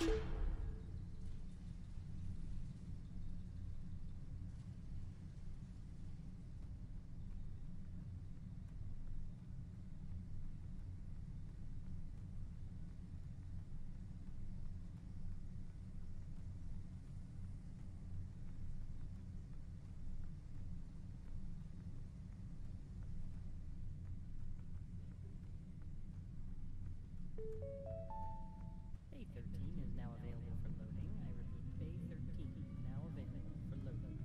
Bay 13 is now available for loading. I repeat, Bay 13 now available for loading.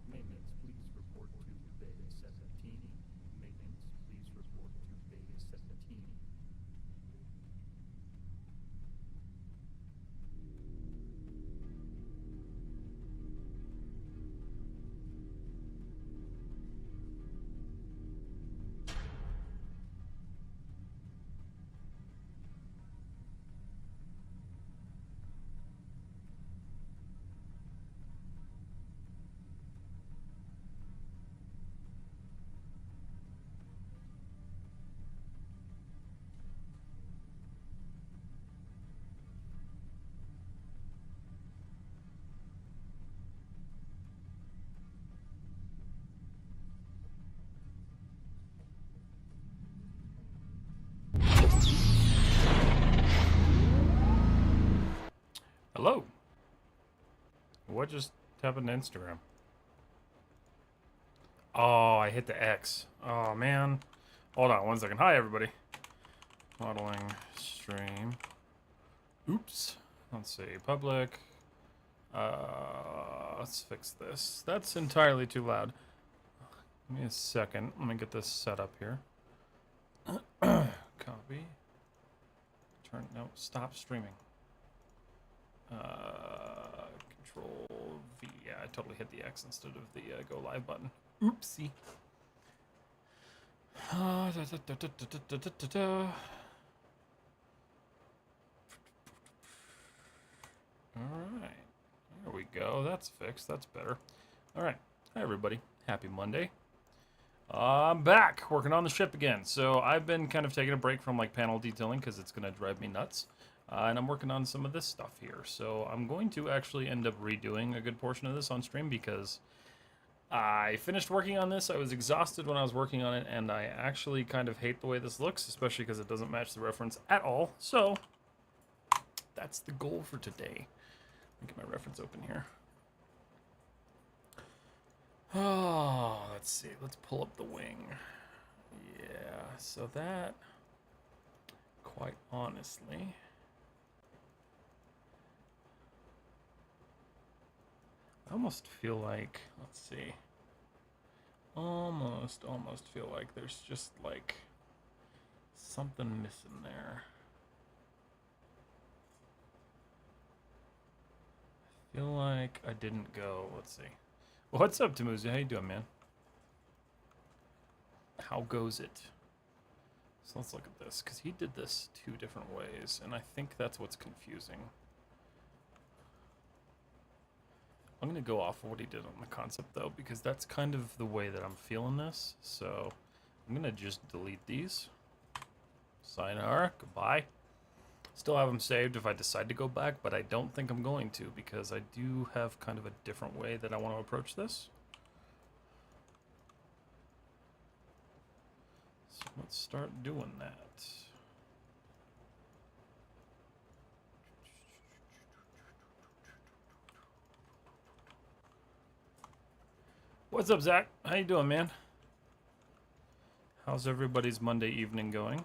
Maintenance, please report to Bay 17. Maintenance, please report to Bay 17. Hello. What just happened to Instagram? Oh, I hit the X. Oh, man. Hold on 1 second. Hi, everybody. Modeling stream. Oops. Let's see. Public. Let's fix this. That's entirely too loud. Give me a second. Let me get this set up here. Copy. Turn. No, stop streaming. Control V. Yeah, I totally hit the X instead of the go live button. Oopsie. Alright. There we go. That's fixed. That's better. Alright. Hi, everybody. Happy Monday. I'm back working on the ship again. So I've been kind of taking a break from like panel detailing because it's going to drive me nuts. And I'm working on some of this stuff here. So I'm going to actually end up redoing a good portion of this on stream because I finished working on this. I was exhausted when I was working on it, and I actually kind of hate the way this looks, especially because it doesn't match the reference at all. So that's the goal for today. Let me get my reference open here. Oh, let's see. Let's pull up the wing. Yeah, so that, quite honestly, I almost feel like, let's see, almost feel like there's just like something missing there. I feel like I didn't go, let's see. What's up, Tamuzi? How you doing, man? How goes it? So let's look at this, because he did this 2 different ways, and I think that's what's confusing. I'm going to go off of what he did on the concept, though, because that's kind of the way that I'm feeling this. So I'm going to just delete these. Sayonara. Goodbye. Still have them saved if I decide to go back, but I don't think I'm going to because I do have kind of a different way that I want to approach this. So let's start doing that. What's up, Zach? How you doing, man? How's everybody's Monday evening going?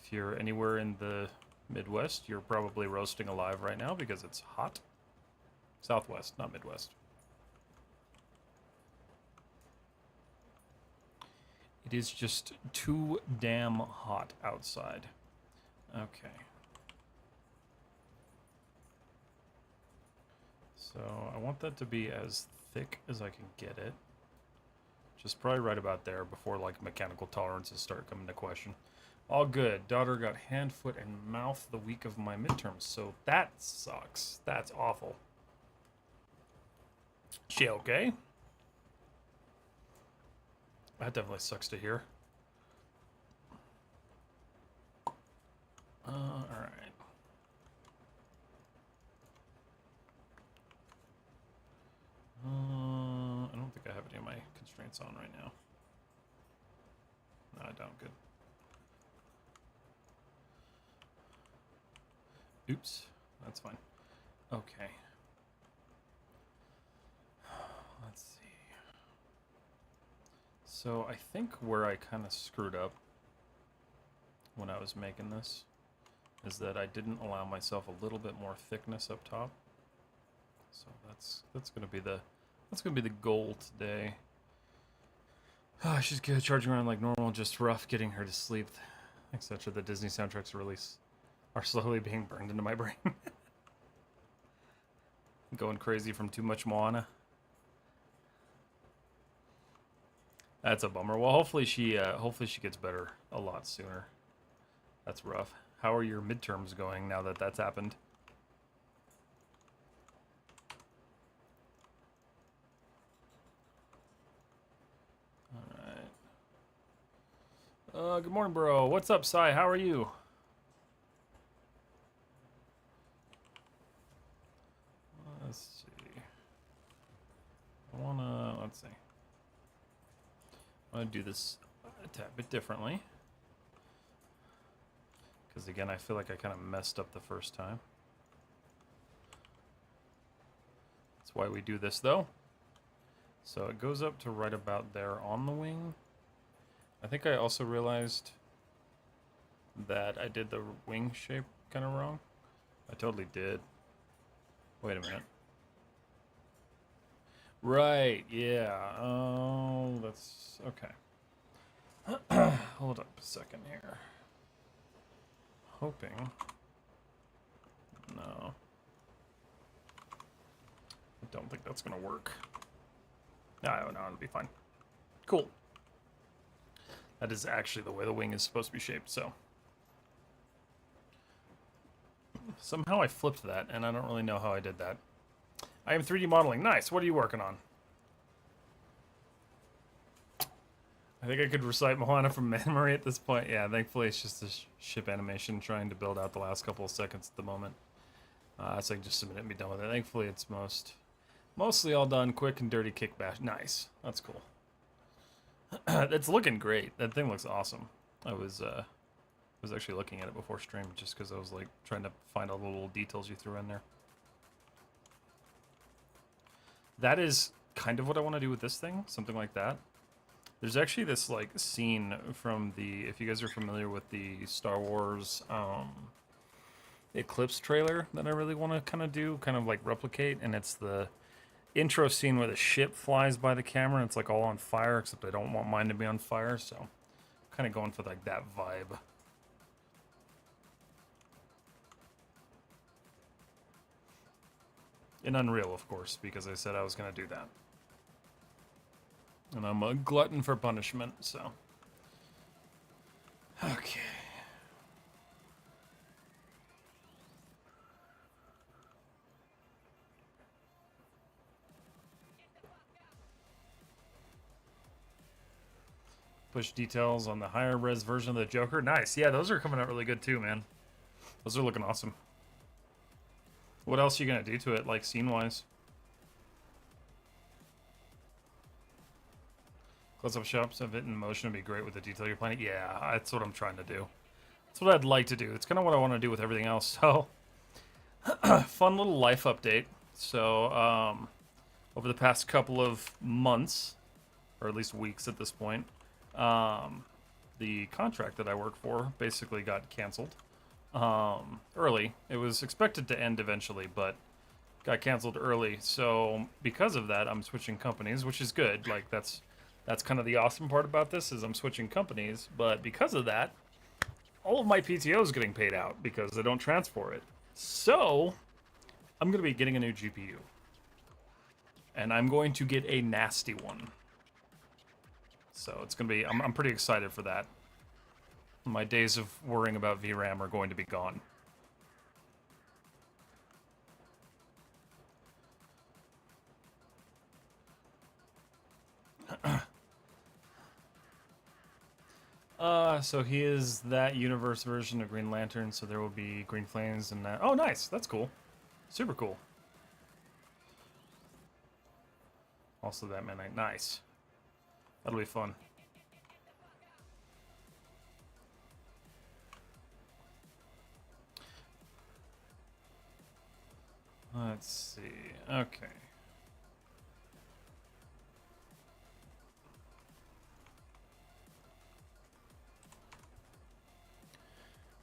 If you're anywhere in the Midwest, you're probably roasting alive right now because it's hot. Southwest, not Midwest. It is just too damn hot outside. Okay. So I want that to be as thick as I can get it. Just probably right about there before like mechanical tolerances start coming into question. All good. Daughter got hand, foot, and mouth the week of my midterms, so that sucks. That's awful. She okay? That definitely sucks to hear. Alright. I don't think I have any of my constraints on right now. No, I don't. Good. Oops. That's fine. Okay. Let's see. So I think where I kind of screwed up when I was making this is that I didn't allow myself a little bit more thickness up top. So that's gonna be the goal today. Oh, she's good, charging around like normal, just rough getting her to sleep, etc. The Disney soundtracks release are slowly being burned into my brain. Going crazy from too much Moana. That's a bummer. Well, hopefully she gets better a lot sooner. That's rough. How are your midterms going now that that's happened? All right. Good morning, bro. What's up, Sai? How are you? Let's see. Let's see. I want to do this a tad bit differently. Because again, I feel like I kind of messed up the first time. That's why we do this though. So it goes up to right about there on the wing. I think I also realized that I did the wing shape kind of wrong. I totally did. Wait a minute. Right, yeah. Oh, that's okay. Hold up a second here. Hoping. No. I don't think that's gonna work. No, it'll be fine. Cool. That is actually the way the wing is supposed to be shaped, so. Somehow I flipped that, and I don't really know how I did that. I am 3D modeling. Nice. What are you working on? I think I could recite Moana from memory at this point. Yeah, thankfully it's just a ship animation trying to build out the last couple of seconds at the moment. So I can just submit it and be done with it. Thankfully it's mostly all done. Quick and dirty kick bash. Nice. That's cool. It's looking great. That thing looks awesome. I was actually looking at it before stream just because I was like trying to find all the little details you threw in there. That is kind of what I want to do with this thing, something like that. There's actually this like scene from if you guys are familiar with the Star Wars Eclipse trailer that I really want to kind of like replicate, and it's the intro scene where the ship flies by the camera and it's like all on fire, except I don't want mine to be on fire, so I'm kind of going for like that vibe. In Unreal, of course, because I said I was going to do that. And I'm a glutton for punishment, so. Okay. Push details on the higher res version of the Joker. Nice. Yeah, those are coming out really good too, man. Those are looking awesome. What else are you gonna do to it, like scene-wise? Close-up shots of it in motion would be great with the detail you're planning. Yeah, that's what I'm trying to do. That's what I'd like to do. It's kind of what I want to do with everything else. So, fun little life update. So, over the past couple of months, or at least weeks at this point, the contract that I work for basically got canceled early. It was expected to end eventually, but got canceled early. So because of that, I'm switching companies, which is good. Like that's kind of the awesome part about this is I'm switching companies. But because of that, all of my PTO is getting paid out because I don't transfer it. So I'm going to be getting a new GPU. And I'm going to get a nasty one. So it's going to be, I'm pretty excited for that. My days of worrying about VRAM are going to be gone. So he is that universe version of Green Lantern, so there will be Green Flames and that. Oh, nice. That's cool. Super cool. Also that Midnight. Nice. That'll be fun. Let's see. Okay.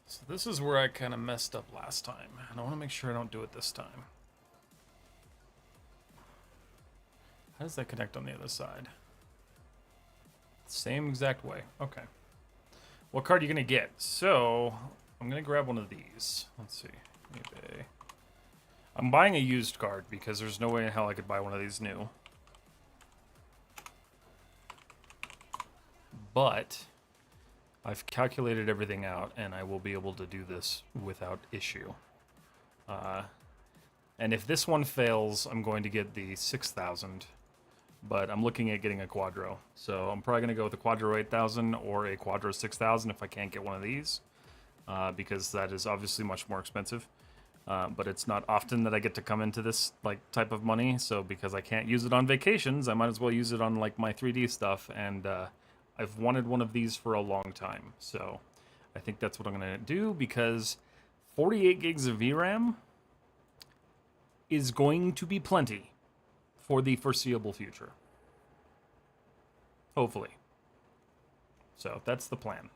So this is where I kind of messed up last time, and I want to make sure I don't do it this time. How does that connect on the other side? Same exact way. Okay. What card are you going to get? So, I'm going to grab one of these. Let's see. eBay. I'm buying a used card because there's no way in hell I could buy one of these new. But I've calculated everything out, and I will be able to do this without issue. And if this one fails, I'm going to get the 6,000. But I'm looking at getting a Quadro. So I'm probably going to go with a Quadro 8,000 or a Quadro 6,000 if I can't get one of these. Because that is obviously much more expensive. But it's not often that I get to come into this like type of money. So because I can't use it on vacations, I might as well use it on like my 3D stuff. And I've wanted one of these for a long time. So I think that's what I'm going to do because 48 gigs of VRAM is going to be plenty for the foreseeable future. Hopefully. So that's the plan.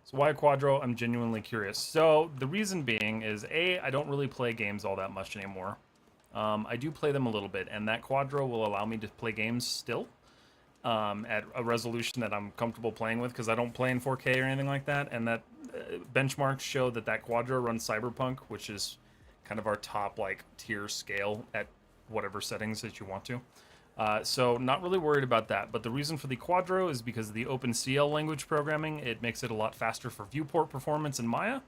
So why a Quadro? I'm genuinely curious. So the reason being is A, I don't really play games all that much anymore. I do play them a little bit, and that Quadro will allow me to play games still at a resolution that I'm comfortable playing with because I don't play in 4K or anything like that. And that benchmarks show that that Quadro runs Cyberpunk, which is kind of our top like tier scale at whatever settings that you want to. So not really worried about that. But the reason for the Quadro is because of the OpenCL language programming. It makes it a lot faster for viewport performance in Maya.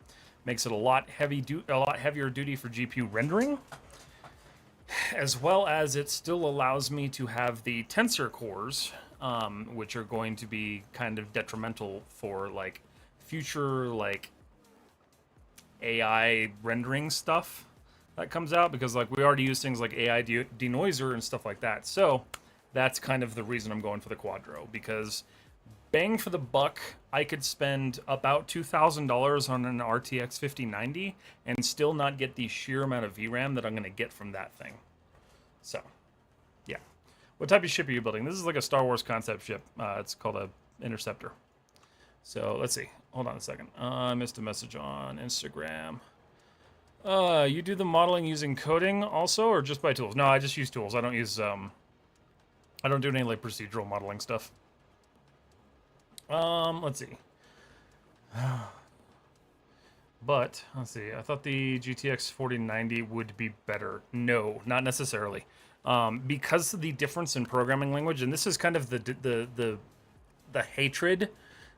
Makes it a lot heavier duty for GPU rendering. As well as it still allows me to have the tensor cores, which are going to be kind of detrimental for like future like AI rendering stuff that comes out, because like we already use things like AI denoiser and stuff like that. So that's kind of the reason I'm going for the Quadro, because bang for the buck, I could spend about $2,000 on an RTX 5090 and still not get the sheer amount of VRAM that I'm going to get from that thing. So, yeah. What type of ship are you building? This is like a Star Wars concept ship. It's called a Interceptor. So, let's see. Hold on a second. I missed a message on Instagram. You do the modeling using coding also, or just by tools? No, I just use tools. I don't use, I don't do any like procedural modeling stuff. Let's see. But, let's see. I thought the GTX 4090 would be better. No, not necessarily. Because of the difference in programming language, and this is kind of the hatred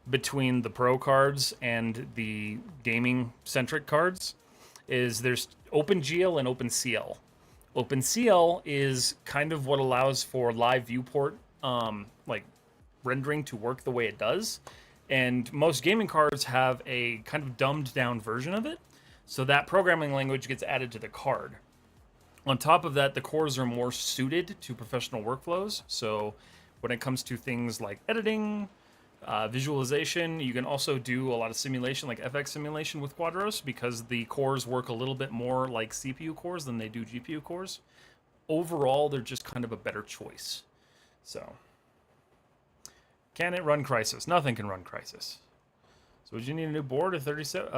between the Pro cards and the gaming-centric cards, is there's OpenGL and OpenCL. OpenCL is kind of what allows for live viewport, like rendering to work the way it does. And most gaming cards have a kind of dumbed down version of it. So that programming language gets added to the card. On top of that, the cores are more suited to professional workflows. So when it comes to things like editing, visualization, you can also do a lot of simulation, like FX simulation with Quadros, because the cores work a little bit more like CPU cores than they do GPU cores. Overall, they're just kind of a better choice. So, can it run Crysis? Nothing can run Crysis. So would you need a new board, a 37?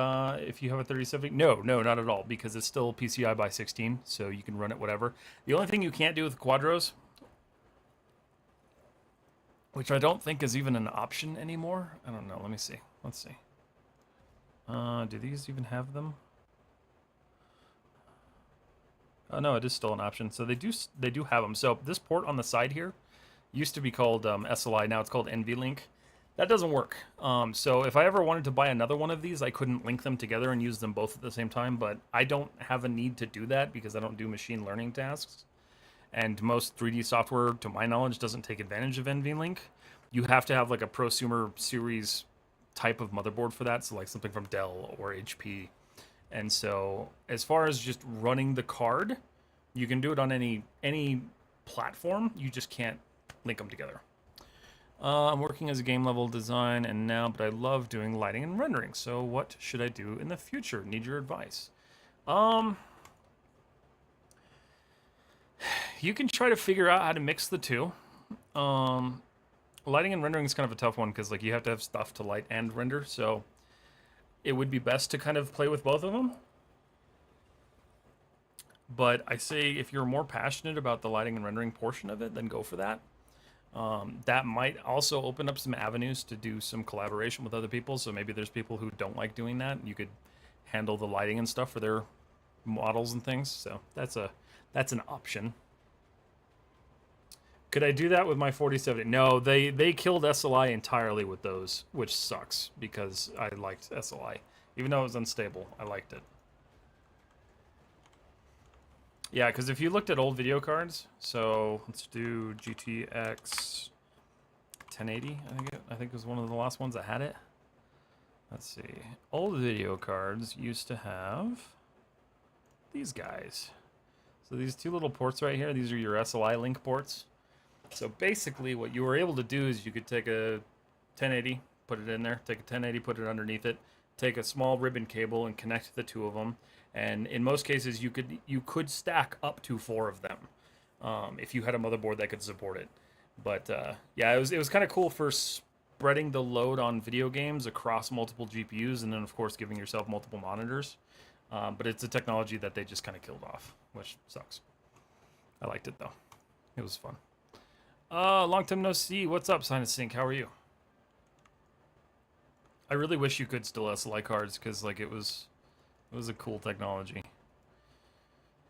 If you have a 3070? No, not at all, because it's still PCI by 16, so you can run it whatever. The only thing you can't do with Quadros, which I don't think is even an option anymore. I don't know. Let me see. Let's see. Do these even have them? Oh no, it is still an option. So they do have them. So this port on the side here used to be called SLI. Now it's called NVLink. That doesn't work. So if I ever wanted to buy another one of these, I couldn't link them together and use them both at the same time. But I don't have a need to do that because I don't do machine learning tasks. And most 3D software, to my knowledge, doesn't take advantage of NVLink. You have to have like a prosumer series type of motherboard for that. So like something from Dell or HP. And so as far as just running the card, you can do it on any platform. You just can't link them together. I'm working as a game level design but I love doing lighting and rendering. So what should I do in the future? Need your advice. You can try to figure out how to mix the two. Lighting and rendering is kind of a tough one because like you have to have stuff to light and render. So it would be best to kind of play with both of them. But I say if you're more passionate about the lighting and rendering portion of it, then go for that. That might also open up some avenues to do some collaboration with other people. So maybe there's people who don't like doing that. You could handle the lighting and stuff for their models and things. So that's an option. Could I do that with my 4070? No, they killed SLI entirely with those, which sucks because I liked SLI. Even though it was unstable, I liked it. Yeah, because if you looked at old video cards, so let's do GTX 1080. I think it was one of the last ones that had it. Let's see. Old video cards used to have these guys. So these two little ports right here, these are your SLI link ports. So basically what you were able to do is you could take a 1080, put it in there, take a 1080, put it underneath it, take a small ribbon cable and connect the two of them. And in most cases, you could stack up to 4 of them if you had a motherboard that could support it. But yeah, it was kind of cool for spreading the load on video games across multiple GPUs, and then of course giving yourself multiple monitors. But it's a technology that they just kind of killed off, which sucks. I liked it though; it was fun. Long time no see. What's up, Sinus Sync? How are you? I really wish you could still SLI cards because like it was a cool technology.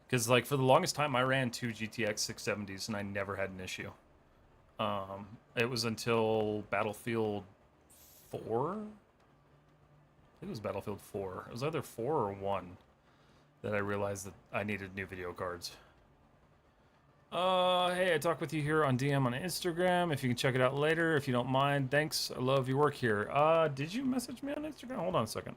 Because like for the longest time I ran 2 GTX 670s and I never had an issue. It was until Battlefield 4? I think it was Battlefield 4. It was either 4 or 1 that I realized that I needed new video cards. Hey, I talk with you here on DM on Instagram. If you can check it out later, if you don't mind. Thanks. I love your work here. Did you message me on Instagram? Hold on a second.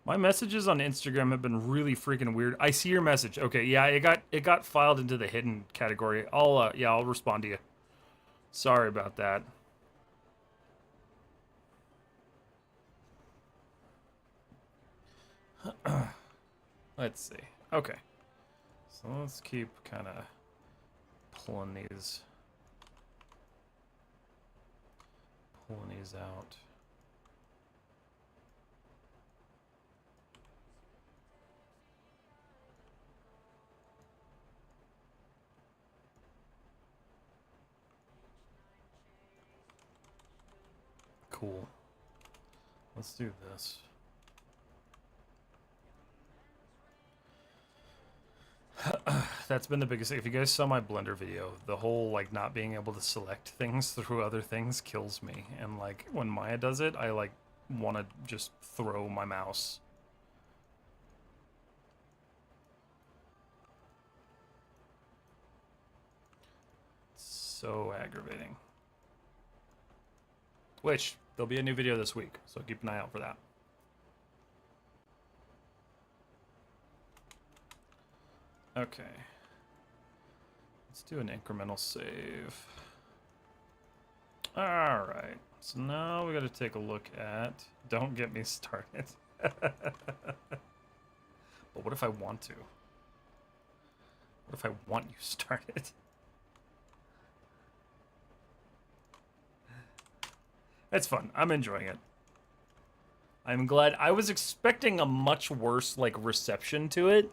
My messages on Instagram have been really freaking weird. I see your message. Okay, yeah, it got filed into the hidden category. I'll respond to you. Sorry about that. Let's see. Okay. So let's keep kind of pulling these out. Cool. Let's do this. That's been the biggest thing. If you guys saw my Blender video, the whole like not being able to select things through other things kills me. And like when Maya does it, I like want to just throw my mouse. Let's So aggravating. Which, there'll be a new video this week, so keep an eye out for that. Okay. Let's do an incremental save. Alright. So now we gotta take a look at... Don't get me started. But what if I want to? What if I want you started? It's fun. I'm enjoying it. I'm glad. I was expecting a much worse, like, reception to it.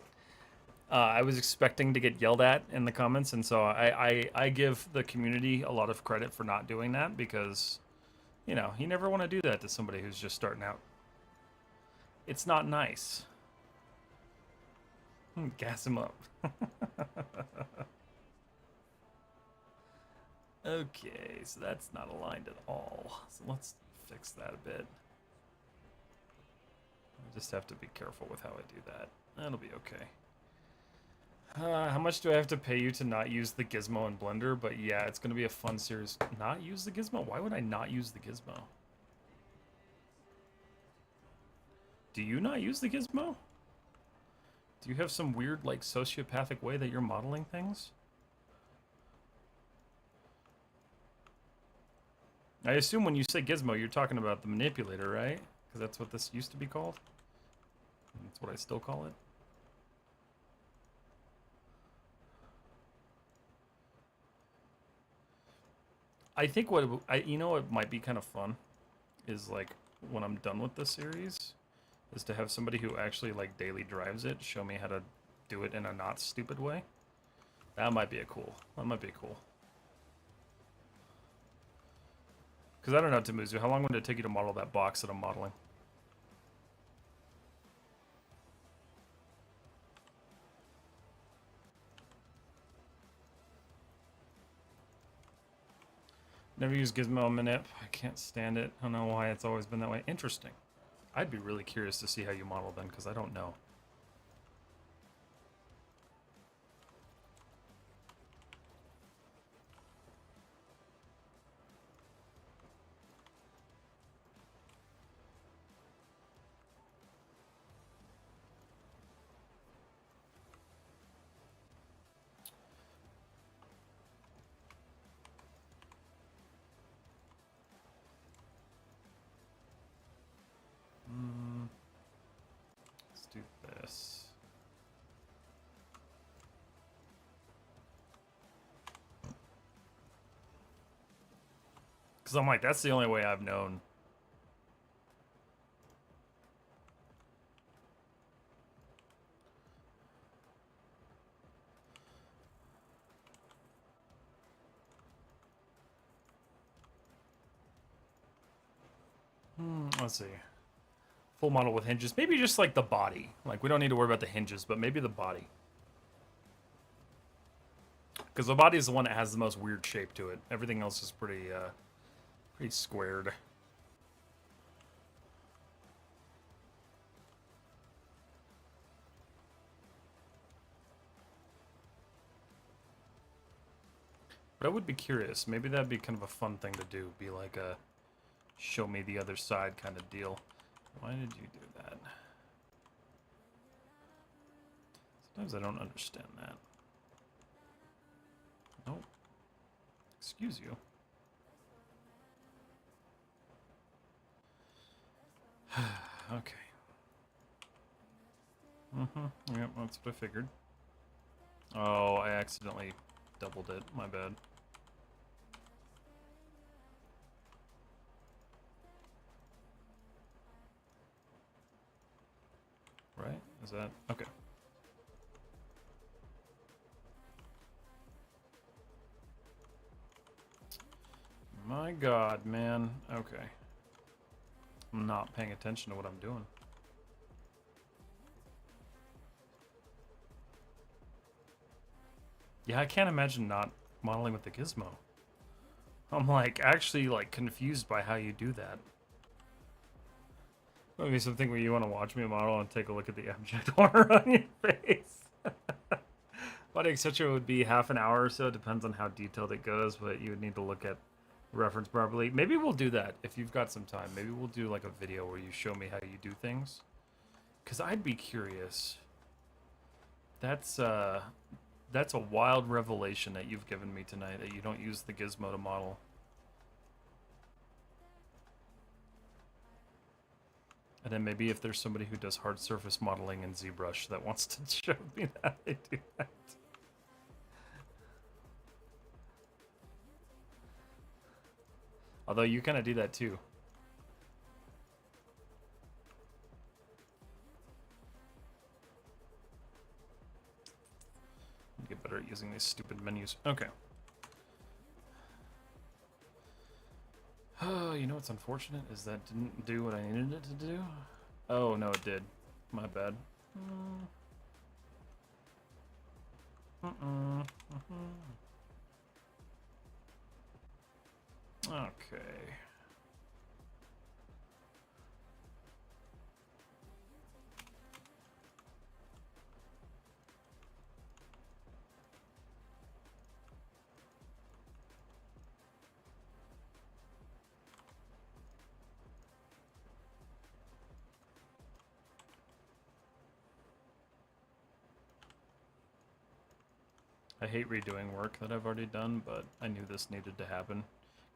I was expecting to get yelled at in the comments, and so I give the community a lot of credit for not doing that, because, you know, you never want to do that to somebody who's just starting out. It's not nice. Gas him up. Okay, so that's not aligned at all. So let's fix that a bit. I just have to be careful with how I do that. That'll be okay. How much do I have to pay you to not use the gizmo in Blender? But yeah, it's going to be a fun series. Not use the gizmo? Why would I not use the gizmo? Do you not use the gizmo? Do you have some weird, like, sociopathic way that you're modeling things? I assume when you say gizmo, you're talking about the manipulator, right? Because that's what this used to be called. That's what I still call it. I think what you know what might be kind of fun is, like, when I'm done with this series, is to have somebody who actually, like, daily drives it show me how to do it in a not stupid way. That might be cool. That might be cool. Because I don't know, Timuzu, how long would it take you to model that box that I'm modeling? Never used Gizmo Manip. I can't stand it. I don't know why it's always been that way. Interesting. I'd be really curious to see how you model then, because I don't know. Let's do this. Because I'm like, that's the only way I've known. Let's see. Full model with hinges. Maybe just like the body. Like, we don't need to worry about the hinges, but maybe the body. Because the body is the one that has the most weird shape to it. Everything else is pretty squared. But I would be curious. Maybe that'd be kind of a fun thing to do. Be like a show me the other side kind of deal. Why did you do that? Sometimes I don't understand that. Nope. Excuse you. Okay. Yep, that's what I figured. Oh, I accidentally doubled it. My bad. Right? Is that... Okay. My God, man. Okay. I'm not paying attention to what I'm doing. Yeah, I can't imagine not modeling with the gizmo. I'm, like, actually, like, confused by how you do that. Maybe something where you want to watch me model and take a look at the abject horror on your face. Body etc. would be half an hour or so. It depends on how detailed it goes, but you would need to look at the reference properly. Maybe we'll do that if you've got some time. Maybe we'll do like a video where you show me how you do things. Because I'd be curious. That's a wild revelation that you've given me tonight, that you don't use the gizmo to model. And then maybe if there's somebody who does hard surface modeling in ZBrush that wants to show me how they do that. Although you kind of do that too. Get better at using these stupid menus. Okay. Oh, you know what's unfortunate is that didn't do what I needed it to do. Oh no, it did. My bad. Okay. I hate redoing work that I've already done, but I knew this needed to happen.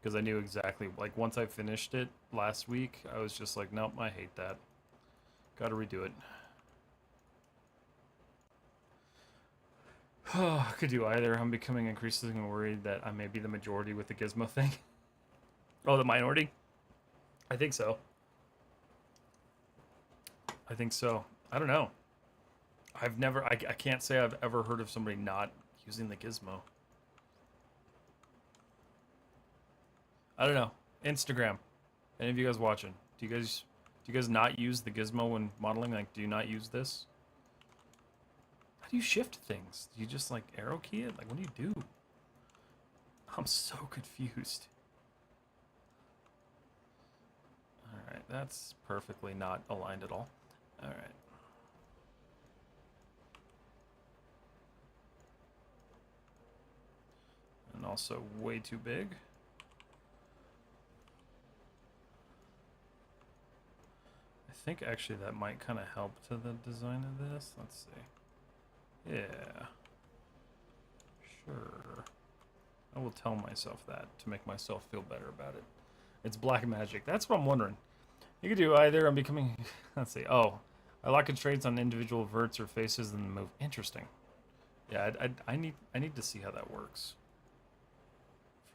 Because I knew exactly, like, once I finished it last week, I was just like, nope, I hate that. Gotta redo it. Oh, could do either. I'm becoming increasingly worried that I may be the majority with the gizmo thing. Oh, the minority? I think so. I think so. I don't know. I've never, I can't say I've ever heard of somebody not using the gizmo. I don't know. Instagram. Any of you guys watching? Do you guys not use the gizmo when modeling? Like, do you not use this? How do you shift things? Do you just like arrow key it? Like, what do you do? I'm so confused. Alright, that's perfectly not aligned at all. Alright. And also way too big. I think actually that might kind of help to the design of this. Let's see. Yeah. Sure. I will tell myself that to make myself feel better about it. It's black magic. That's what I'm wondering. You could do either. I'm becoming... Let's see. Oh. I lock constraints on individual verts or faces and move. Interesting. Yeah, I need to see how that works.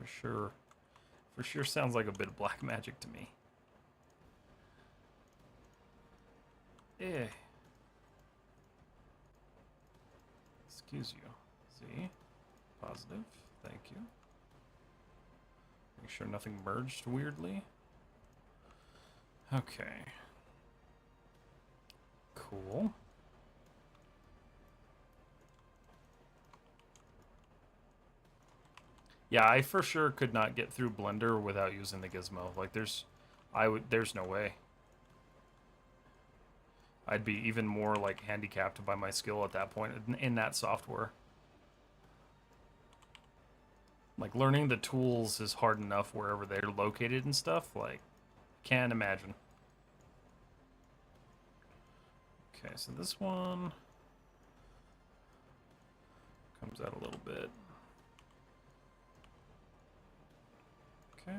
For sure. For sure sounds like a bit of black magic to me. Eh. Excuse you. See? Positive. Thank you. Make sure nothing merged weirdly. Okay. Cool. Yeah, I for sure could not get through Blender without using the gizmo. Like, there's no way. I'd be even more, like, handicapped by my skill at that point in that software. Like, learning the tools is hard enough wherever they're located and stuff. Like, can't imagine. Okay, so this one comes out a little bit. Okay.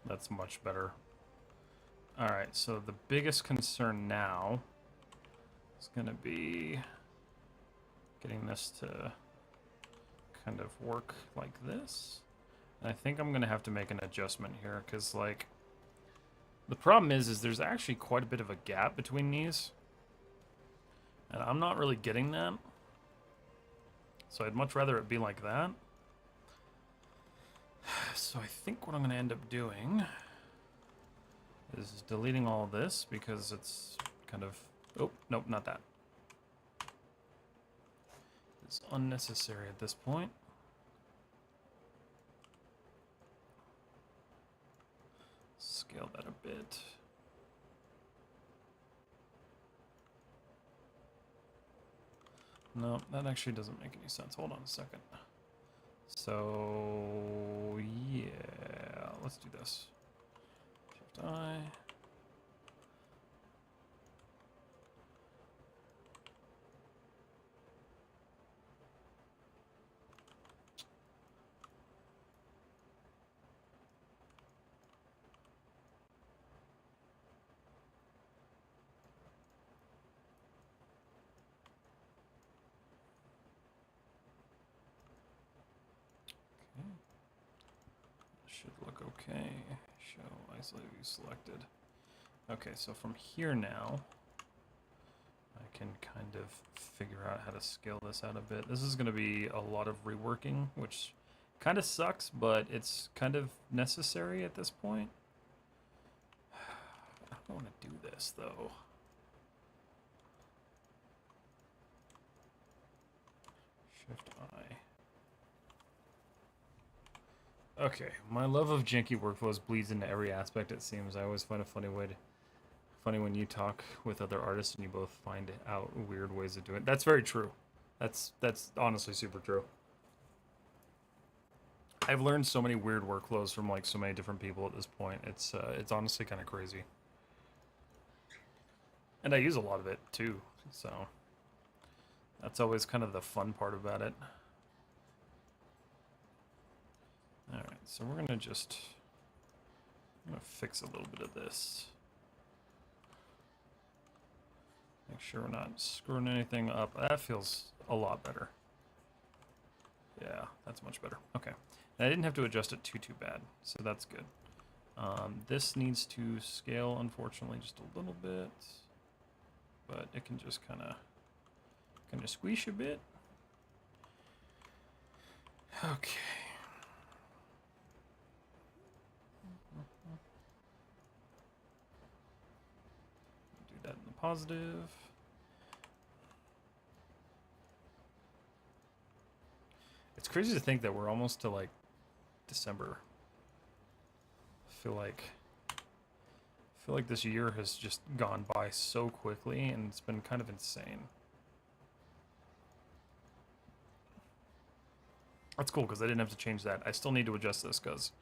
That's much better. Alright, so the biggest concern now is going to be getting this to kind of work like this. And I think I'm going to have to make an adjustment here, because, like, the problem is there's actually quite a bit of a gap between these. And I'm not really getting that. So I'd much rather it be like that. So I think what I'm going to end up doing is deleting all of this, because it's kind of Oh, nope, not that. It's unnecessary at this point. Scale that a bit. No, that actually doesn't make any sense. Hold on a second. So, yeah, let's do this. Shift I. Should look okay. Show isolate view selected. Okay, so from here now, I can kind of figure out how to scale this out a bit. This is going to be a lot of reworking, which kind of sucks, but it's kind of necessary at this point. I don't want to do this, though. Shift I. Okay, my love of janky workflows bleeds into every aspect, it seems. I always find a funny when you talk with other artists and you both find out weird ways of doing it. That's very true. That's honestly super true. I've learned so many weird workflows from like so many different people at this point. It's honestly kind of crazy. And I use a lot of it too, so that's always kind of the fun part about it. Alright, so we're gonna just fix a little bit of this. Make sure we're not screwing anything up. That feels a lot better. Yeah, that's much better. Okay. And I didn't have to adjust it too bad, so that's good. This needs to scale, unfortunately, just a little bit. But it can just kind of squish a bit. Okay. Do that in the positive. It's crazy to think that we're almost to like December. I feel like this year has just gone by so quickly, and it's been kind of insane. That's cool, because I didn't have to change that. I still need to adjust this, because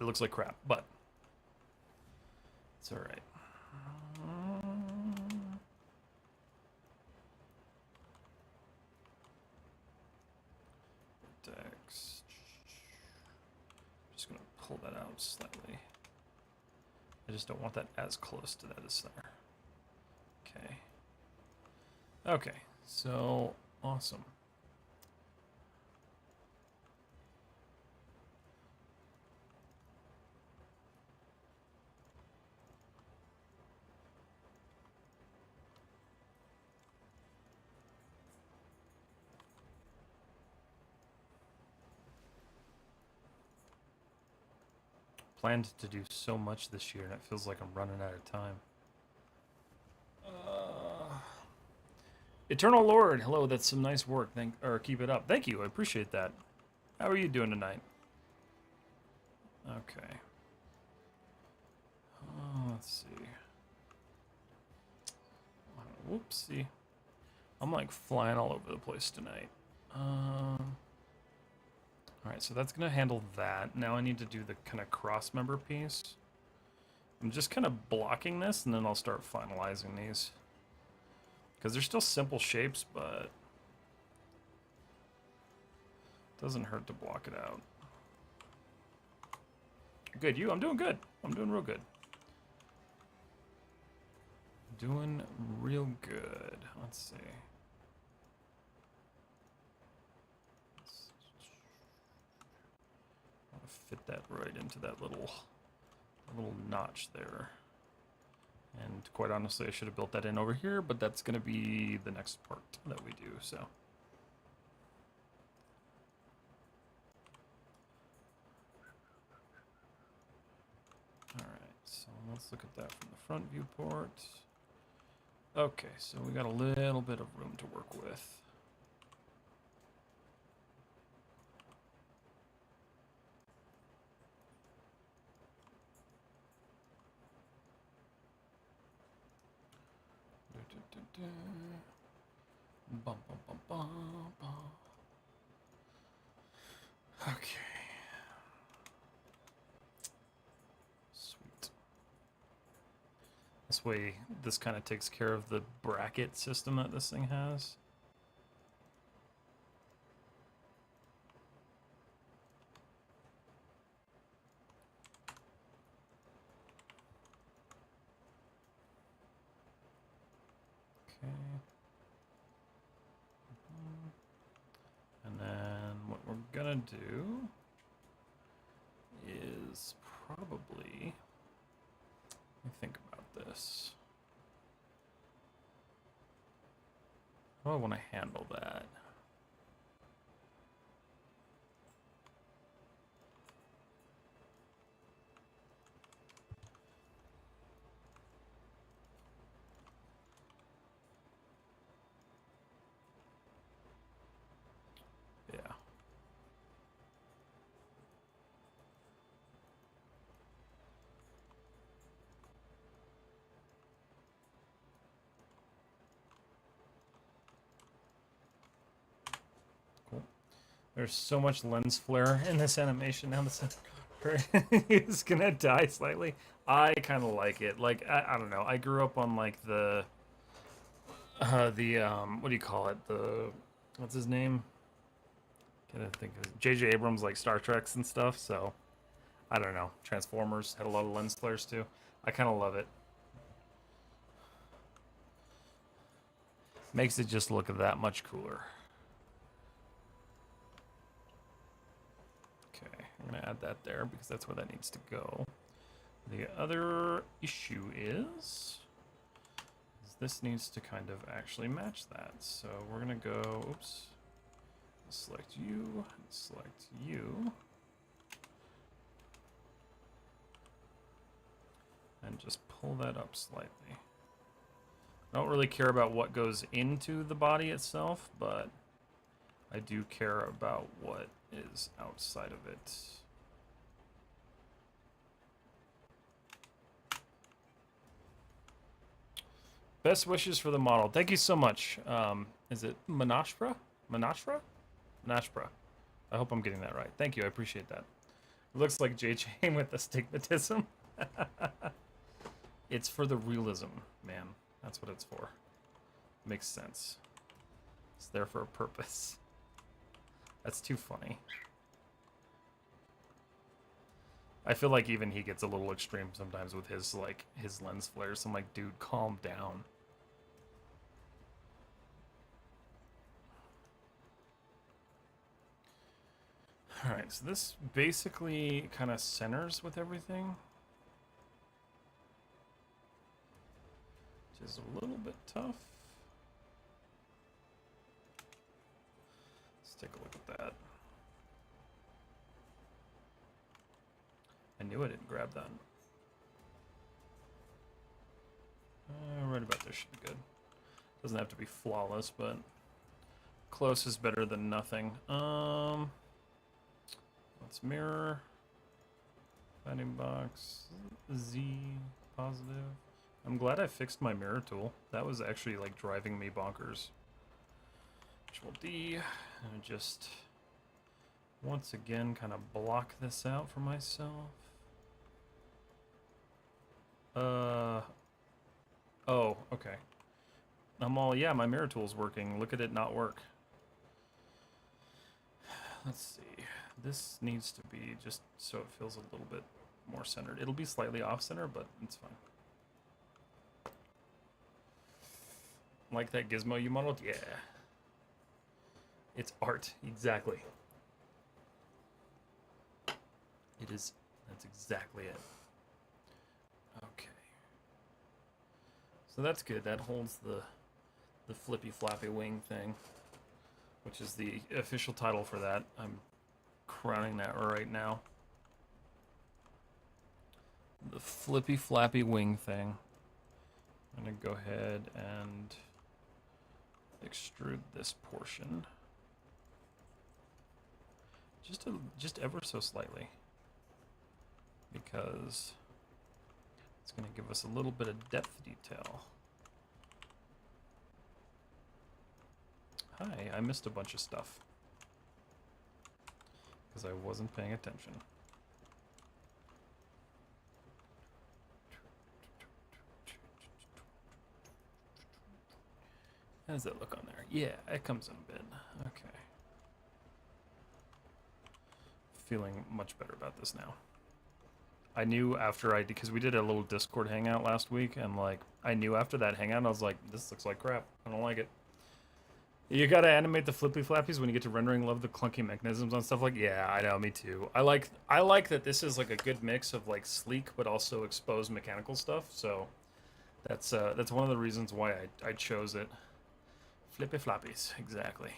it looks like crap, but it's alright. Text. Just going to pull that out slightly. I just don't want that as close to that as there. Okay. Okay, so awesome. Planned to do so much this year, and it feels like I'm running out of time. Eternal Lord, hello. That's some nice work. Keep it up. Thank you. I appreciate that. How are you doing tonight? Okay. Let's see. Whoopsie. I'm like flying all over the place tonight. Alright, so that's going to handle that. Now I need to do the kind of cross member piece. I'm just kind of blocking this, and then I'll start finalizing these. Because they're still simple shapes, but it doesn't hurt to block it out. Good, you? I'm doing good. I'm doing real good. Doing real good. Let's see. Fit that right into that little notch there. And quite honestly, I should have built that in over here, but that's going to be the next part that we do, so. Alright, so let's look at that from the front viewport. Okay, so we got a little bit of room to work with. Bum, bum, bum, bum, bum. Okay. Sweet. This way, this kind of takes care of the bracket system that this thing has. Okay. And then what we're gonna do is probably, let me think about this. How do I want to handle that? Yeah. Cool. There's so much lens flare in this animation now. This is gonna die slightly. I kind of like it. Like I don't know. I grew up on like the what do you call it? The what's his name? Can't think of it. J.J. Abrams like Star Treks and stuff. So I don't know. Transformers had a lot of lens flares too. I kind of love it. Makes it just look that much cooler. Okay, I'm gonna add that there because that's where that needs to go. The other issue is this needs to kind of actually match that. So we're gonna go, oops, select you, select you. And just pull that up slightly. I don't really care about what goes into the body itself, but I do care about what is outside of it. Best wishes for the model. Thank you so much. Is it Manashra? Manashra? Manashra. I hope I'm getting that right. Thank you. I appreciate that. It looks like JJ with astigmatism. It's for the realism, man. That's what it's for. Makes sense. It's there for a purpose. That's too funny. I feel like even he gets a little extreme sometimes with his lens flares. I'm like, dude, calm down. Alright, so this basically kind of centers with everything. Which is a little bit tough. Let's take a look at that. I knew I didn't grab that. Right about there should be good. Doesn't have to be flawless, but close is better than nothing. Let's mirror. Finding box. Z positive. I'm glad I fixed my mirror tool. That was actually like driving me bonkers. Control D. And just once again kind of block this out for myself. Oh, okay. I'm all, yeah, my mirror tool's working. Look at it not work. Let's see. This needs to be just so it feels a little bit more centered. It'll be slightly off center, but it's fine. Like that gizmo you modeled? Yeah. It's art, exactly. It is, that's exactly it. Okay. So that's good. That holds the flippy flappy wing thing, which is the official title for that. I'm crowning that right now. The flippy flappy wing thing. I'm going to go ahead and extrude this portion. Just ever so slightly. Because it's going to give us a little bit of depth detail. Hi, I missed a bunch of stuff. Because I wasn't paying attention. How does that look on there? Yeah, it comes in a bit. Okay. Feeling much better about this now. I knew after because we did a little Discord hangout last week, and like, I knew after that hangout, I was like, this looks like crap. I don't like it. You gotta animate the flippy flappies when you get to rendering. Love the clunky mechanisms on stuff like, yeah, I know, me too. I like that this is like a good mix of like sleek but also exposed mechanical stuff. So that's one of the reasons why I chose it. Flippy floppies, exactly.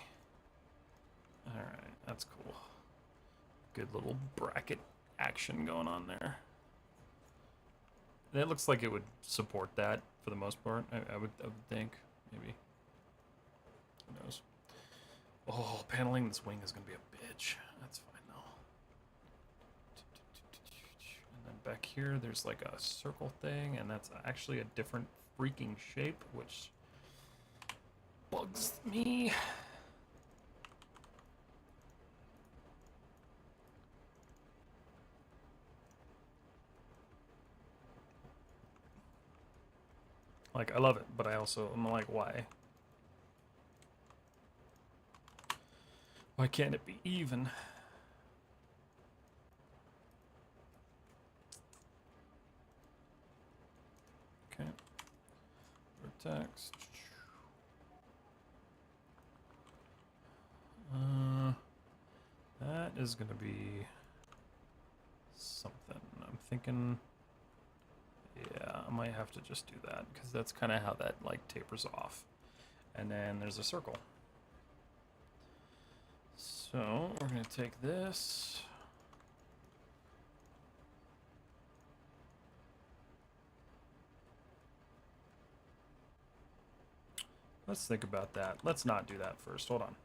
All right, that's cool. Good little bracket action going on there. And it looks like it would support that for the most part. I would think, maybe. Who knows? Oh, paneling this wing is going to be a bitch. That's fine though. And then back here, there's like a circle thing, and that's actually a different freaking shape, which bugs me. Like, I love it, but I also am like, why? Why can't it be even? Okay. Vertex. That is going to be something. I'm thinking, yeah, I might have to just do that because that's kind of how that like tapers off. And then there's a circle. So we're going to take this. Let's think about that. Let's not do that first. Hold on.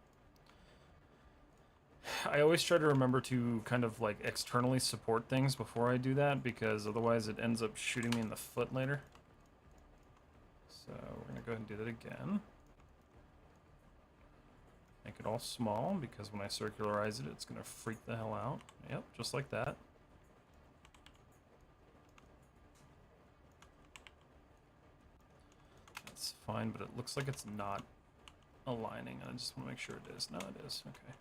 I always try to remember to kind of like externally support things before I do that, because otherwise it ends up shooting me in the foot later. So we're going to go ahead and do that again. Make it all small, because when I circularize it, it's going to freak the hell out. Yep, just like that. That's fine, but it looks like it's not aligning. I just want to make sure it is. No, it is. Okay.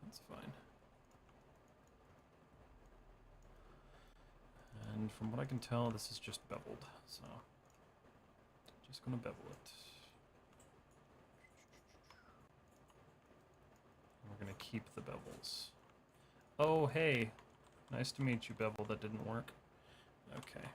That's fine. And from what I can tell, this is just beveled, so just gonna bevel it. And we're gonna keep the bevels. Oh, hey, nice to meet you, bevel. That didn't work. Okay.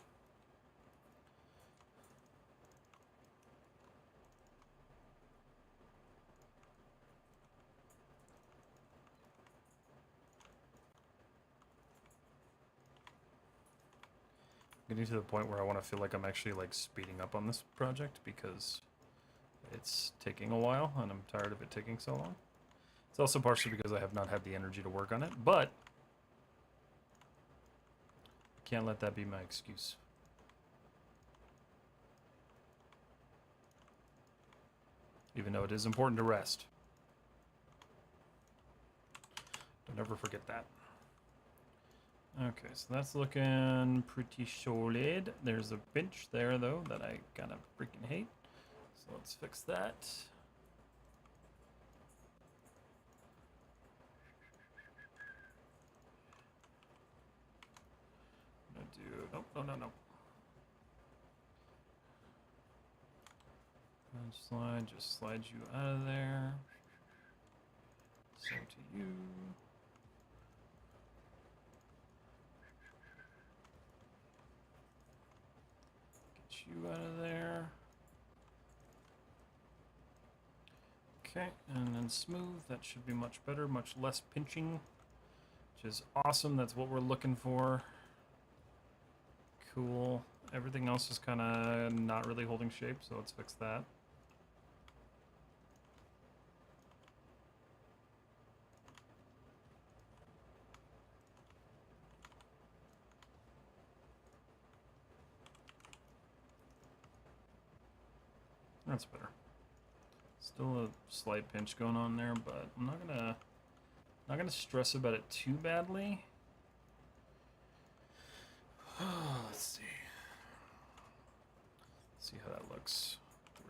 Getting to the point where I want to feel like I'm actually like speeding up on this project because it's taking a while and I'm tired of it taking so long. It's also partially because I have not had the energy to work on it, but I can't let that be my excuse. Even though it is important to rest. Don't ever forget that. Okay, so that's looking pretty solid. There's a bench there, though, that I kind of freaking hate. So let's fix that. I'm gonna do... Nope, no. Just slide you out of there. Same to you. You out of there. Okay, and then smooth. That should be much better, much less pinching, which is awesome. That's what we're looking for. Cool. everything else is kind of not really holding shape, so let's fix that. That's better. Still a slight pinch going on there, but I'm not gonna stress about it too badly. Let's see. See how that looks. 3.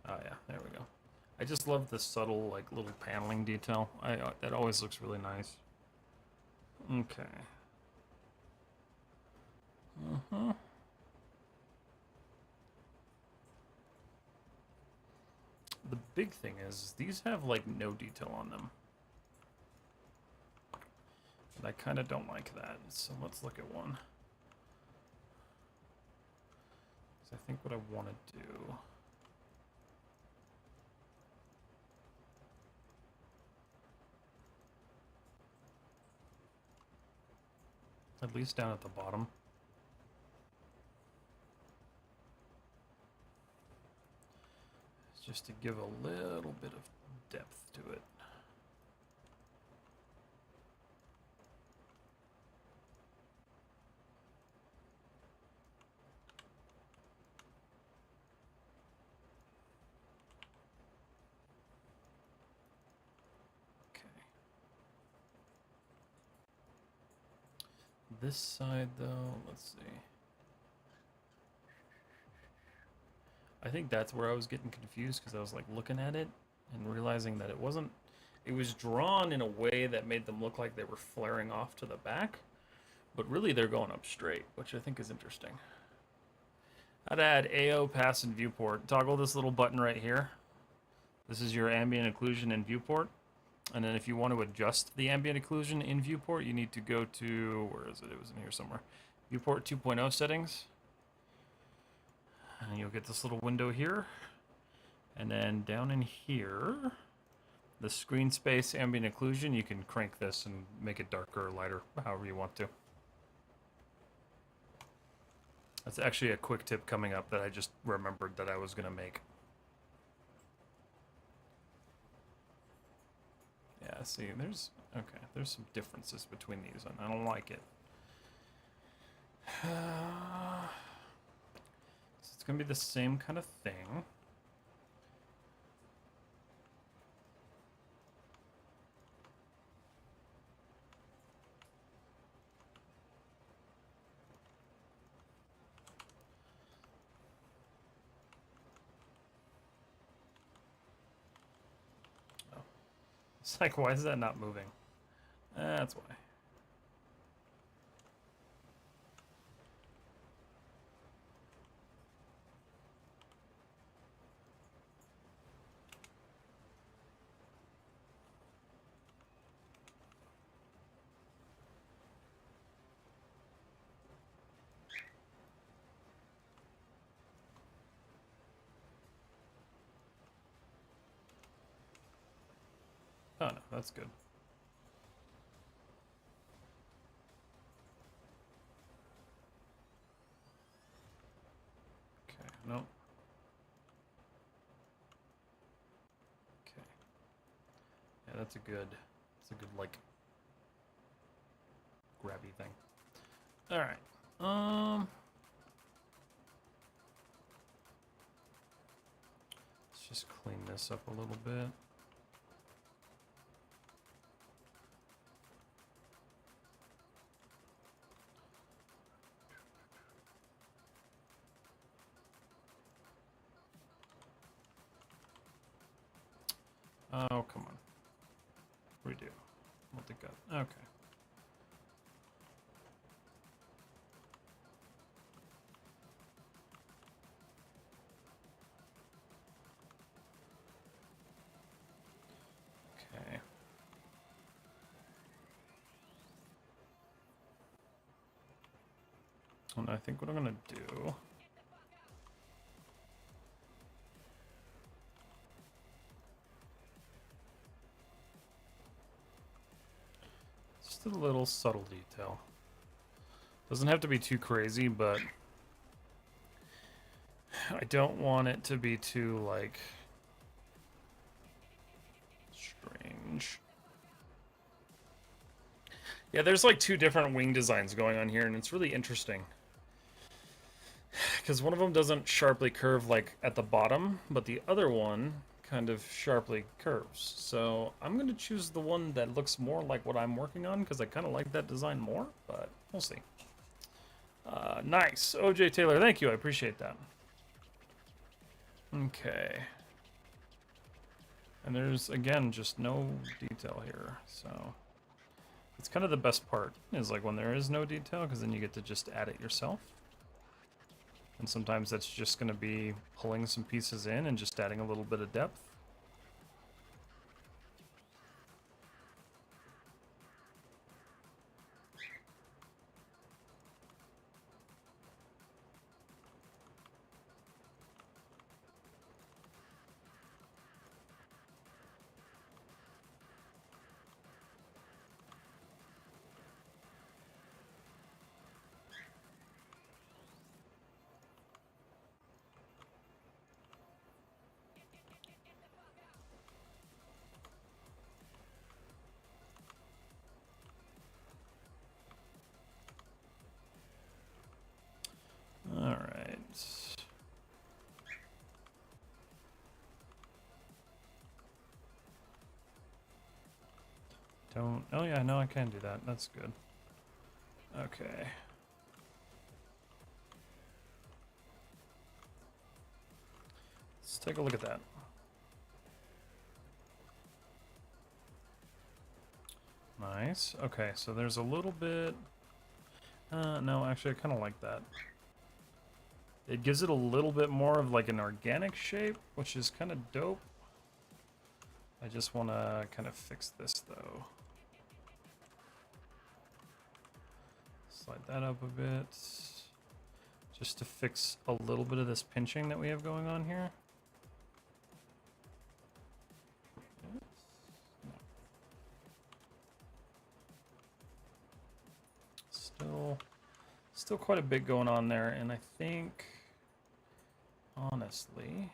Oh yeah, there we go. I just love the subtle, like, little paneling detail. That always looks really nice. Okay. The big thing is these have like no detail on them. And I kind of don't like that. So let's look at one. So I think what I want to do. At least down at the bottom. Just to give a little bit of depth to it. Okay. This side though, let's see. I think that's where I was getting confused because I was like looking at it and realizing that it wasn't, it was drawn in a way that made them look like they were flaring off to the back, but really they're going up straight, which I think is interesting. How to add AO pass and viewport. Toggle this little button right here. This is your ambient occlusion in viewport. And then if you want to adjust the ambient occlusion in viewport, you need to go to, where is it? It was in here somewhere. Viewport 2.0 settings. And you'll get this little window here. And then down in here, the screen space ambient occlusion, you can crank this and make it darker or lighter, however you want to. That's actually a quick tip coming up that I just remembered that I was going to make. Yeah, see, there's some differences between these, and I don't like it. So it's going to be the same kind of thing. It's like, why is that not moving? That's why. Oh no, that's good. Okay, no. Okay. Yeah, that's a good, like, grabby thing. Alright. Let's just clean this up a little bit. Oh, come on. Redo. Multi-cut. Okay. Okay. And I think what I'm gonna do. Just a little subtle detail. Doesn't have to be too crazy, but I don't want it to be too, like, strange. Yeah, there's like two different wing designs going on here, and it's really interesting. Because one of them doesn't sharply curve like at the bottom, but the other one kind of sharply curves. So I'm going to choose the one that looks more like what I'm working on, because I kind of like that design more, but we'll see. Nice. OJ Taylor, thank you. I appreciate that. Okay. And there's, again, just no detail here, so... It's kind of the best part, is like when there is no detail, because then you get to just add it yourself. And sometimes that's just going to be pulling some pieces in and just adding a little bit of depth. Alright. Don't... Oh yeah, no, I can do that. That's good. Okay. Let's take a look at that. Nice. Okay, so there's a little bit... no, actually, I kind of like that. It gives it a little bit more of like an organic shape, which is kind of dope. I just want to kind of fix this, though. Slide that up a bit. Just to fix a little bit of this pinching that we have going on here. Still quite a bit going on there, and I think, honestly,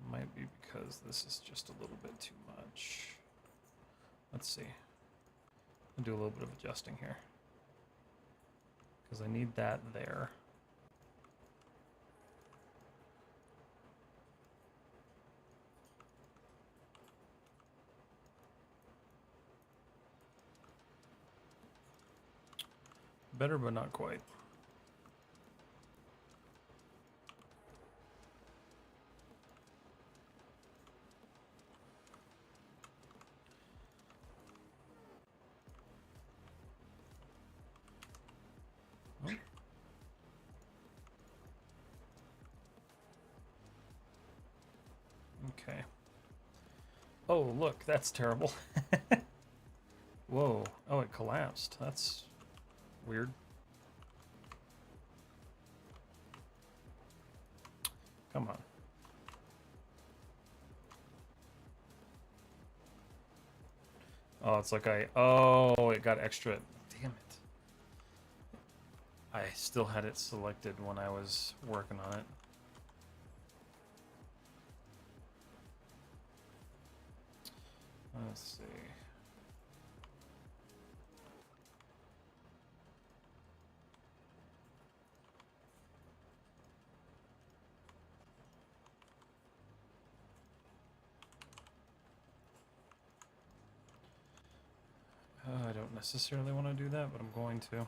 might be because this is just a little bit too much. Let's see. I'll do a little bit of adjusting here, because I need that there. Better, but not quite. Oh. Okay. Oh, look, that's terrible. Whoa. Oh, it collapsed. That's weird. Come on. Oh, it's like oh, it got extra. Damn it. I still had it selected when I was working on it. Let's see. I don't necessarily want to do that, but I'm going to.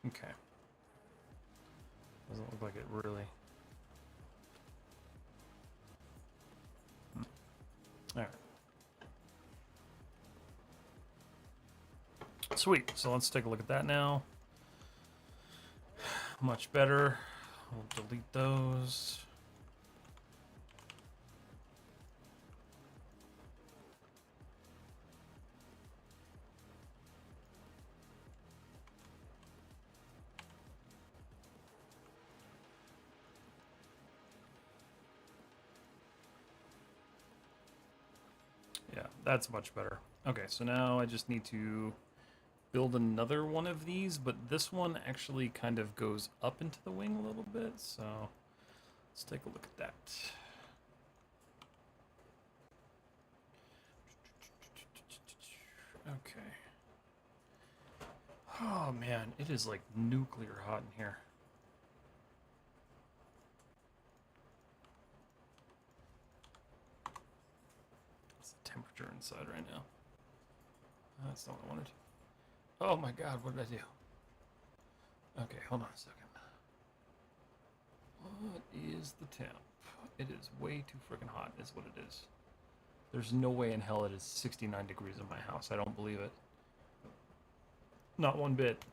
Okay. Doesn't look like it really. Alright. Sweet. So let's take a look at that now. Much better. We'll delete those. That's much better. Okay, so now I just need to build another one of these, but this one actually kind of goes up into the wing a little bit, so let's take a look at that. Okay. Oh man, it is like nuclear hot in here. What's the temperature inside right now? That's not what I wanted. Oh my god, what did I do? Okay, hold on a second. What is the temp? It is way too freaking hot, is what it is. There's no way in hell it is 69 degrees in my house. I don't believe it. Not one bit.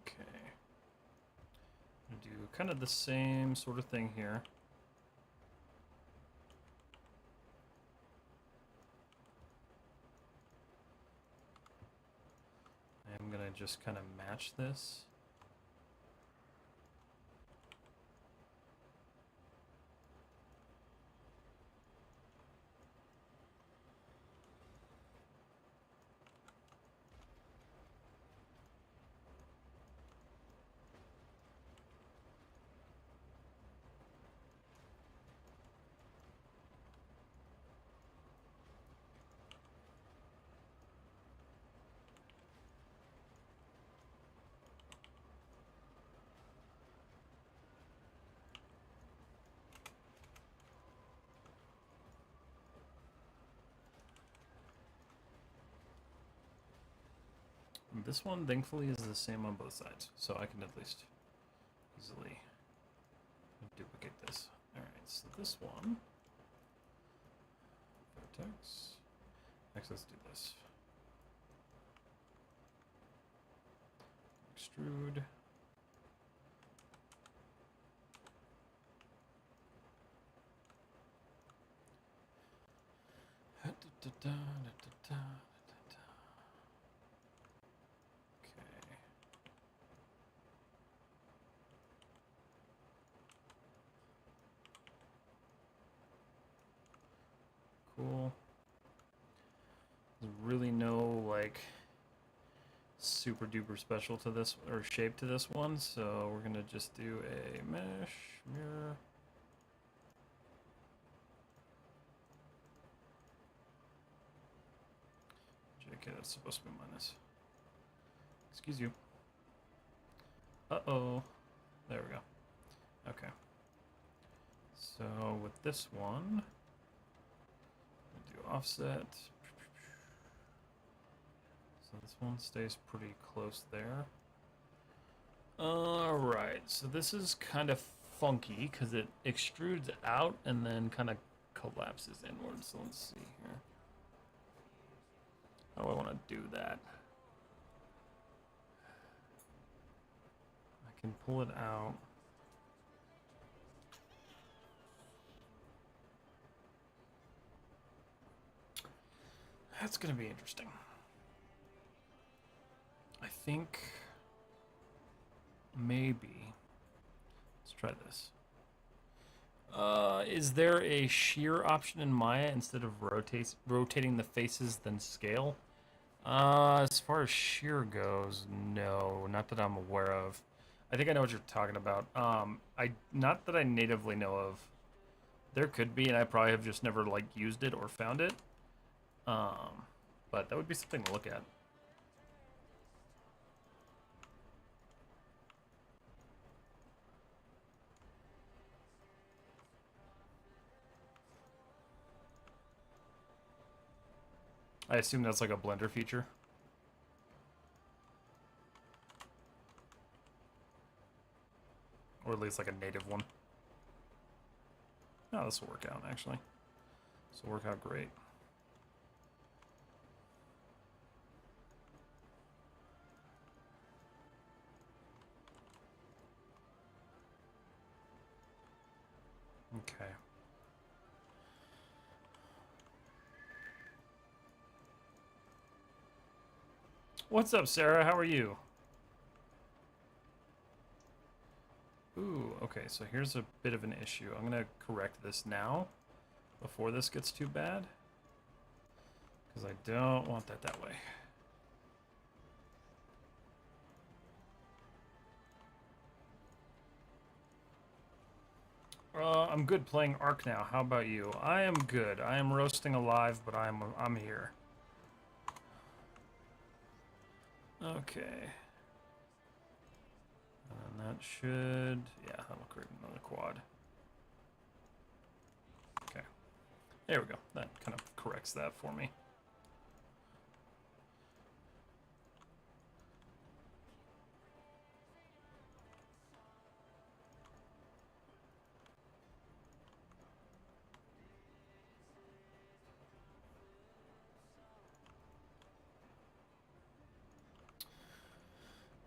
Okay. I'm gonna do kind of the same sort of thing here. I'm gonna just kind of match this. This one, thankfully, is the same on both sides, so I can at least easily duplicate this. Alright, so this one, vertex. Next, let's do this. Extrude. Cool. There's really no like super duper special to this or shape to this one, so we're gonna just do a mesh mirror. JK, that's supposed to be minus. Excuse you. Uh-oh. There we go. Okay. So with this one, we'll do offset. So this one stays pretty close there. Alright, so this is kind of funky because it extrudes out and then kind of collapses inwards. So let's see here. How do I want to do that? I can pull it out. That's going to be interesting. I think maybe. Let's try this. Is there a shear option in Maya instead of rotating the faces than scale? As far as shear goes, no, not that I'm aware of. I think I know what you're talking about. Not that I natively know of. There could be, and I probably have just never like used it or found it. But that would be something to look at. I assume that's like a Blender feature. Or at least like a native one. No, this will work out actually. This will work out great. Okay. What's up, Sarah? How are you? Ooh, okay, so here's a bit of an issue. I'm gonna correct this now, before this gets too bad. Because I don't want that way. I'm good playing Ark now. How about you? I am good. I am roasting alive, but I'm here. Okay. And that should... yeah, that'll create another quad. Okay. There we go. That kind of corrects that for me.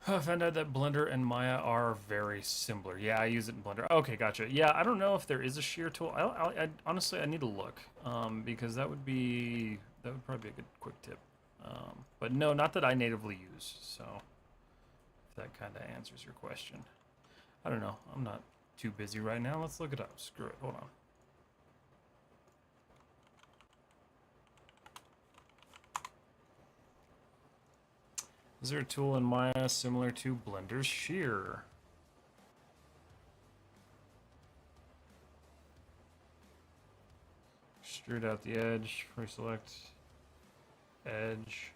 I found out that Blender and Maya are very similar. Yeah, I use it in Blender. Okay, gotcha. Yeah, I don't know if there is a shear tool. Honestly, I need to look, because that would probably be a good quick tip. But no, not that I natively use. So if that kind of answers your question. I don't know. I'm not too busy right now. Let's look it up. Screw it. Hold on. Is there a tool in Maya similar to Blender's shear? Extrude out the edge, pre-select edge.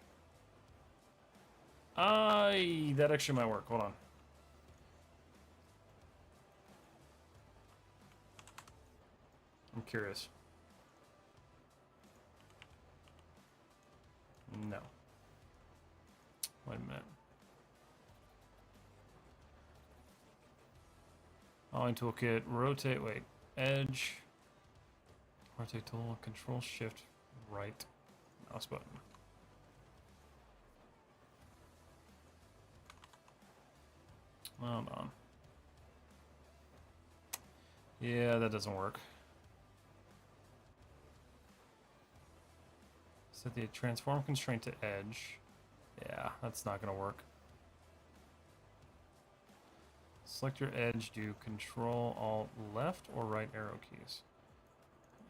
That actually might work. Hold on. I'm curious. No. Wait a minute. Following toolkit, rotate, wait, edge, rotate tool, control shift, right, mouse button. Hold on. Yeah, that doesn't work. Set the transform constraint to edge. Yeah, that's not gonna work. Select your edge, do Control Alt left or right arrow keys.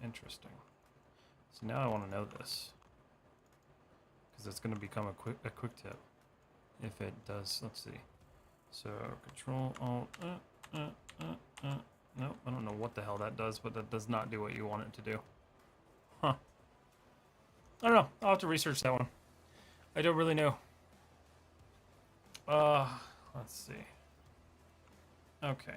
Interesting. So now I want to know this, because it's going to become a quick tip if it does. Let's see. So Control Alt. Nope, I don't know what the hell that does, but that does not do what you want it to do. Huh. I don't know. I'll have to research that one. I don't really know. Let's see. Okay.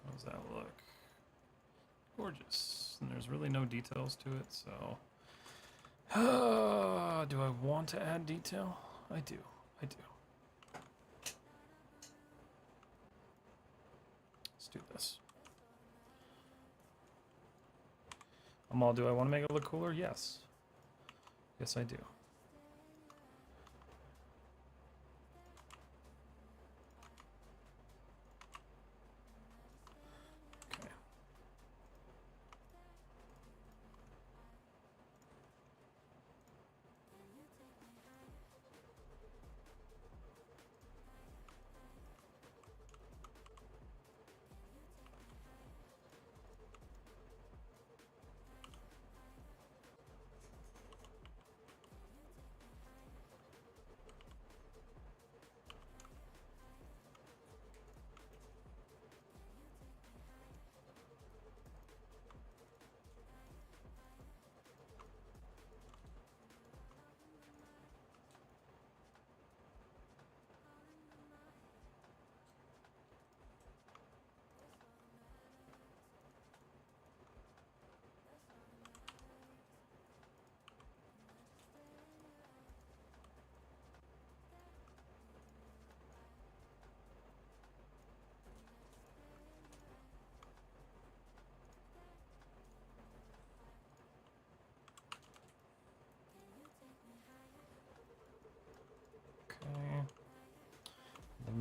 How does that look? Gorgeous. And there's really no details to it, so... do I want to add detail? I do. I do. Let's do this. Amal, do I want to make it look cooler? Yes. Yes, I do. Okay.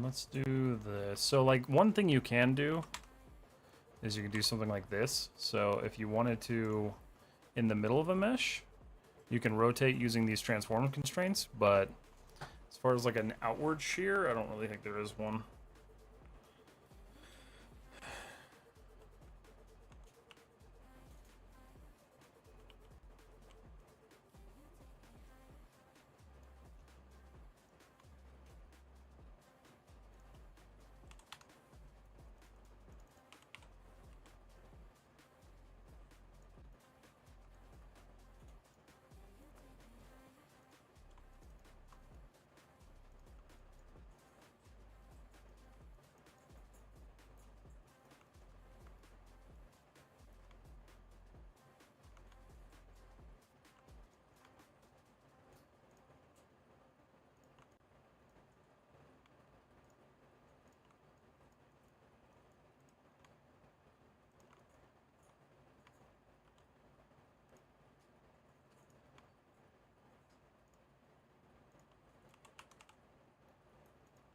let's do this. So like one thing you can do is you can do something like this. So if you wanted to, in the middle of a mesh, you can rotate using these transform constraints, but as far as like an outward shear, I don't really think there is one.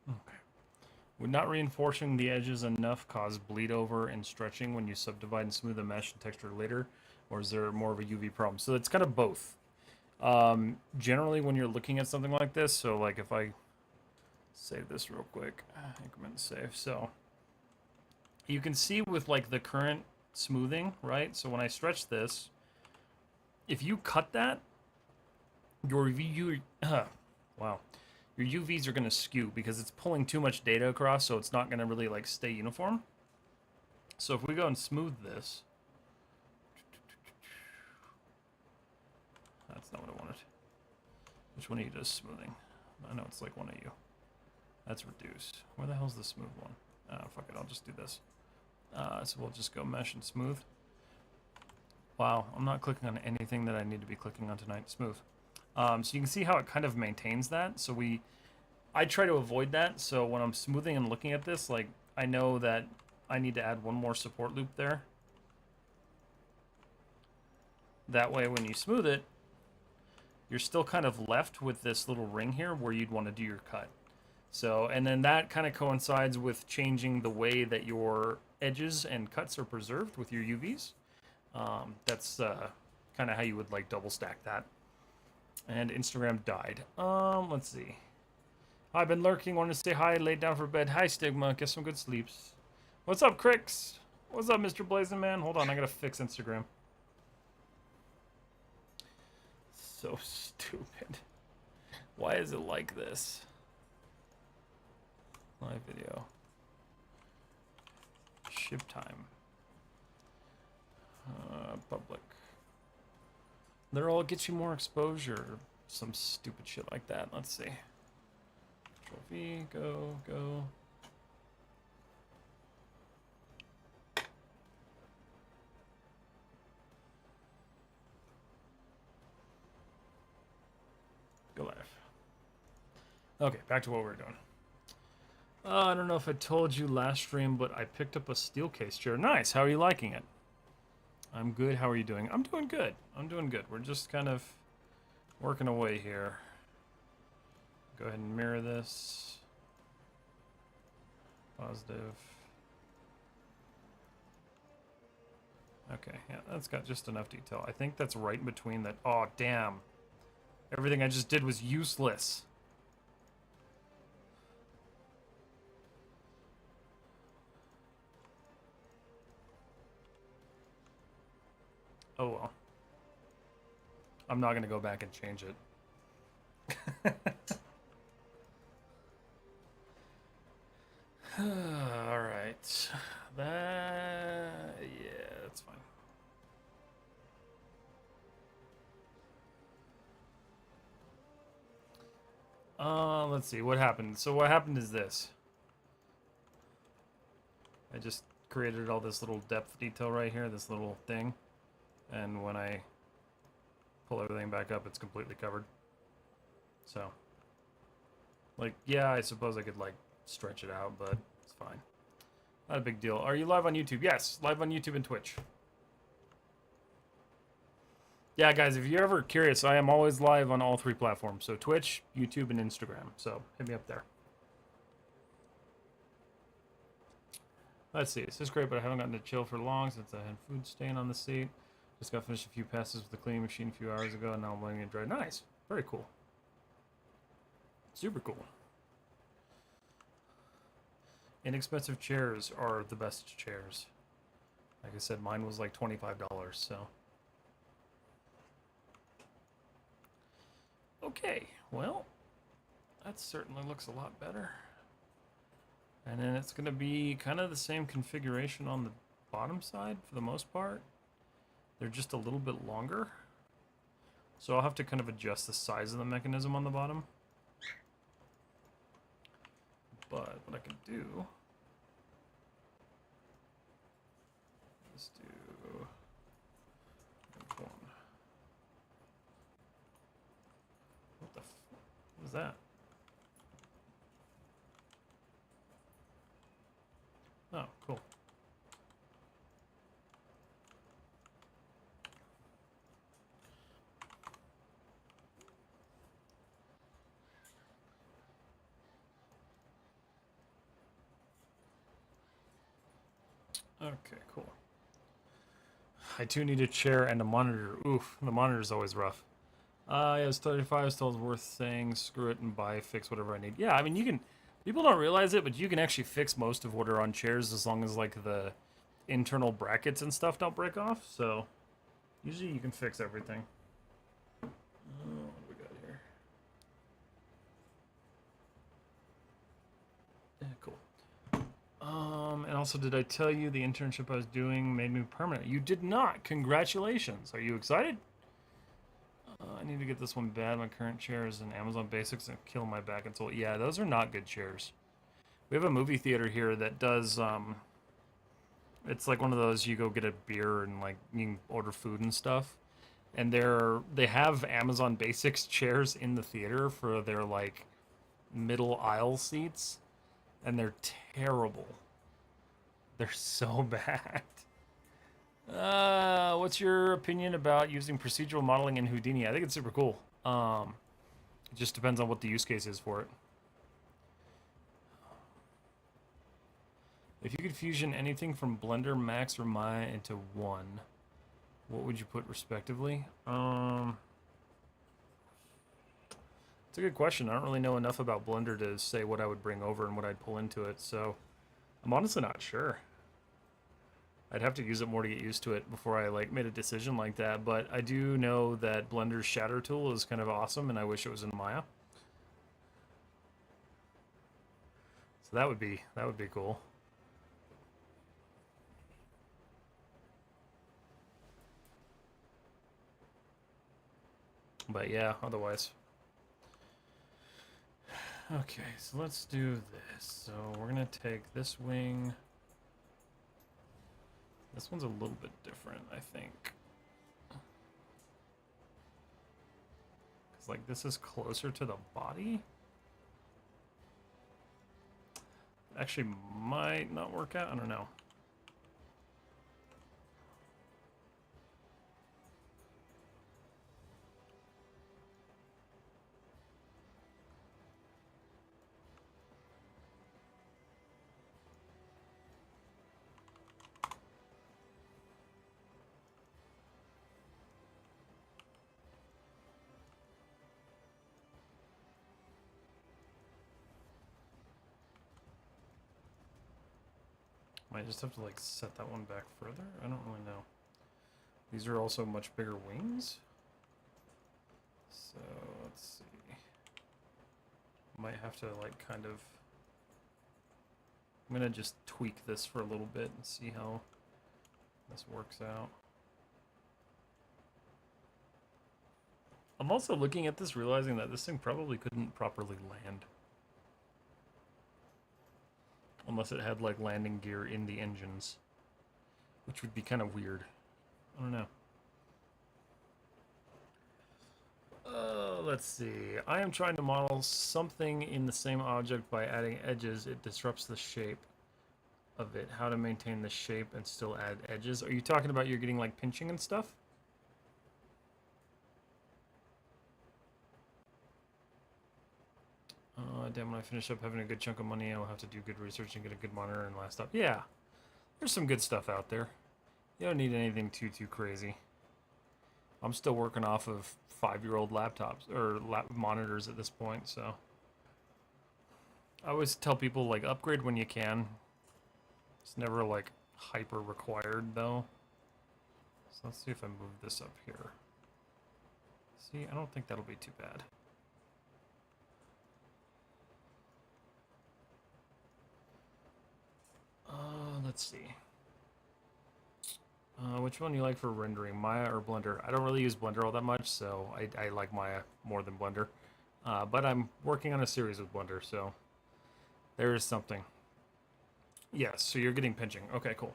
Okay. Would not reinforcing the edges enough cause bleed over and stretching when you subdivide and smooth the mesh and texture later? Or is there more of a UV problem? So it's kind of both. Generally, when you're looking at something like this, so like if I save this real quick, increment save. So you can see with like the current smoothing, right? So when I stretch this, if you cut that, your wow, your UVs are going to skew because it's pulling too much data across, so it's not going to really like stay uniform. So if we go and smooth this, that's not what I wanted. Which one of you does smoothing? I know it's like one of you. That's reduce. Where the hell's the smooth one? Fuck it, I'll just do this. So we'll just go mesh and smooth. Wow, I'm not clicking on anything that I need to be clicking on tonight. Smooth. So you can see how it kind of maintains that. So I try to avoid that. So when I'm smoothing and looking at this, like I know that I need to add one more support loop there. That way when you smooth it, you're still kind of left with this little ring here where you'd want to do your cut. So, and then that kind of coincides with changing the way that your edges and cuts are preserved with your UVs. That's kind of how you would like double stack that. And Instagram died. Let's see. I've been lurking, wanted to say hi, laid down for bed. Hi, Stigma, get some good sleeps. What's up, Crix? What's up, Mr. Blazing Man? Hold on, I gotta fix Instagram. So stupid. Why is it like this? Live video. Ship time. Public. They're all get you more exposure. Some stupid shit like that. Let's see. Control V, go. Go live. Okay, back to what we were doing. I don't know if I told you last stream, but I picked up a steel case chair. Nice. How are you liking it? I'm good. How are you doing? I'm doing good. We're just kind of working away here. Go ahead and mirror this. Positive. Okay, yeah, that's got just enough detail. I think that's right in between that. Oh, damn. Everything I just did was useless. Oh well. I'm not gonna go back and change it. Alright. Yeah, that's fine. Let's see, what happened? So what happened is this. I just created all this little depth detail right here, this little thing. And when I pull everything back up, it's completely covered. So, like, yeah, I suppose I could, like, stretch it out, but it's fine. Not a big deal. Are you live on YouTube? Yes, live on YouTube and Twitch. Yeah, guys, if you're ever curious, I am always live on all three platforms. So Twitch, YouTube, and Instagram. So hit me up there. let's see. This is great, but I haven't gotten to chill for long since I had food stain on the seat. Just got finished a few passes with the cleaning machine a few hours ago, and now I'm letting it dry. Nice. Very cool. Super cool. Inexpensive chairs are the best chairs. Like I said, mine was like $25, so. Okay, well, that certainly looks a lot better. And then it's going to be kind of the same configuration on the bottom side for the most part. They're just a little bit longer. So I'll have to kind of adjust the size of the mechanism on the bottom. But what I can do is do one. What the what is that? Oh, cool. Okay, cool. I do need a chair and a monitor. Oof, the monitor is always rough. Yeah, it's 35, still worth saying screw it and buy, fix whatever I need. Yeah, I mean, you can, people don't realize it, but you can actually fix most of what are on chairs as long as, like, the internal brackets and stuff don't break off, so usually you can fix everything. What do we got here? Yeah, cool. And also, did I tell you the internship I was doing made me permanent? You did not. Congratulations. Are you excited? I need to get this one bad. My current chair is an Amazon Basics and kill my back and soul. Yeah, those are not good chairs. We have a movie theater here that does, it's like one of those you go get a beer and like you can order food and stuff. And they have Amazon Basics chairs in the theater for their like middle aisle seats. And they're terrible. They're so bad. What's your opinion about using procedural modeling in Houdini? I think it's super cool. It just depends on what the use case is for it. If you could fusion anything from Blender, Max, or Maya into one, what would you put respectively? It's a good question. I don't really know enough about Blender to say what I would bring over and what I'd pull into it, so I'm honestly not sure. I'd have to use it more to get used to it before I like made a decision like that, but I do know that Blender's shatter tool is kind of awesome and I wish it was in Maya. So that would be cool. But yeah, otherwise. Okay, so let's do this. So we're gonna take this wing. This one's a little bit different, I think. Because, like, this is closer to the body. Actually, might not work out. I don't know. Might just have to like set that one back further. I don't really know. These are also much bigger wings. So let's see. Might have to like kind of. I'm gonna just tweak this for a little bit and see how this works out. I'm also looking at this, realizing that this thing probably couldn't properly land. Unless it had like landing gear in the engines, which would be kind of weird. I don't know. Let's see. I am trying to model something in the same object by adding edges. It disrupts the shape of it. How to maintain the shape and still add edges. Are you talking about you're getting like pinching and stuff? Damn, when I finish up having a good chunk of money, I'll have to do good research and get a good monitor and last up. Yeah. There's some good stuff out there. You don't need anything too crazy. I'm still working off of 5-year-old laptops or monitors at this point, so I always tell people like upgrade when you can. It's never like hyper required though. So let's see if I move this up here. See, I don't think that'll be too bad. Let's see. Which one do you like for rendering, Maya or Blender? I don't really use Blender all that much, so I like Maya more than Blender. But I'm working on a series with Blender, so there is something. Yes, so you're getting pinching. Okay, cool.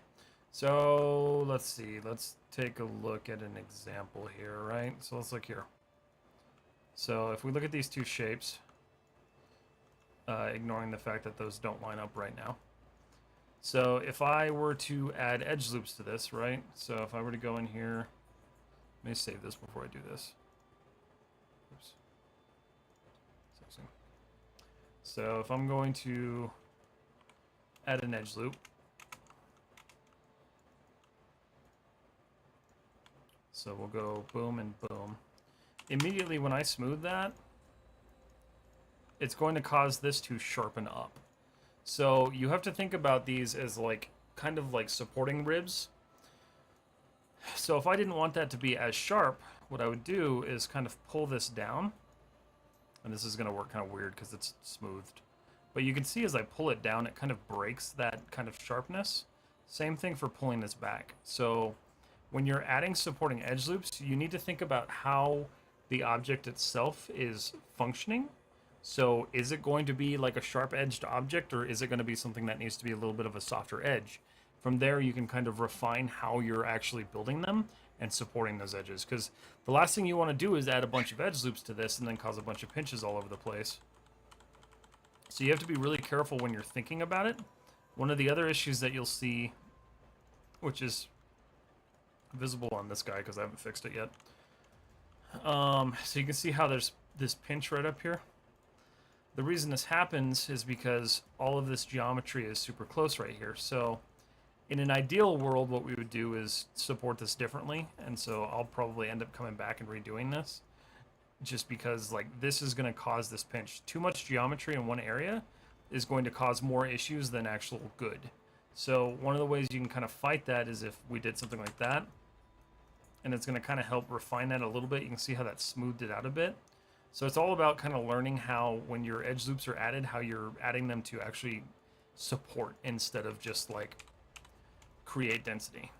So let's see. Let's take a look at an example here, right? So let's look here. So if we look at these two shapes, ignoring the fact that those don't line up right now. So if I were to add edge loops to this, right? So if I were to go in here, let me save this before I do this. Oops. So if I'm going to add an edge loop, so we'll go boom and boom. Immediately when I smooth that, it's going to cause this to sharpen up. So you have to think about these as like kind of like supporting ribs. So if I didn't want that to be as sharp, what I would do is kind of pull this down. And this is going to work kind of weird because it's smoothed. But you can see as I pull it down, it kind of breaks that kind of sharpness. Same thing for pulling this back. So when you're adding supporting edge loops, you need to think about how the object itself is functioning. So is it going to be like a sharp-edged object, or is it going to be something that needs to be a little bit of a softer edge? From there, you can kind of refine how you're actually building them and supporting those edges. Because the last thing you want to do is add a bunch of edge loops to this and then cause a bunch of pinches all over the place. So you have to be really careful when you're thinking about it. One of the other issues that you'll see, which is visible on this guy because I haven't fixed it yet. So you can see how there's this pinch right up here. The reason this happens is because all of this geometry is super close right here. So in an ideal world, what we would do is support this differently. And so I'll probably end up coming back and redoing this just because like this is going to cause this pinch. Too much geometry in one area is going to cause more issues than actual good. So one of the ways you can kind of fight that is if we did something like that, and it's going to kind of help refine that a little bit. You can see how that smoothed it out a bit. So it's all about kind of learning how, when your edge loops are added, how you're adding them to actually support instead of just like create density.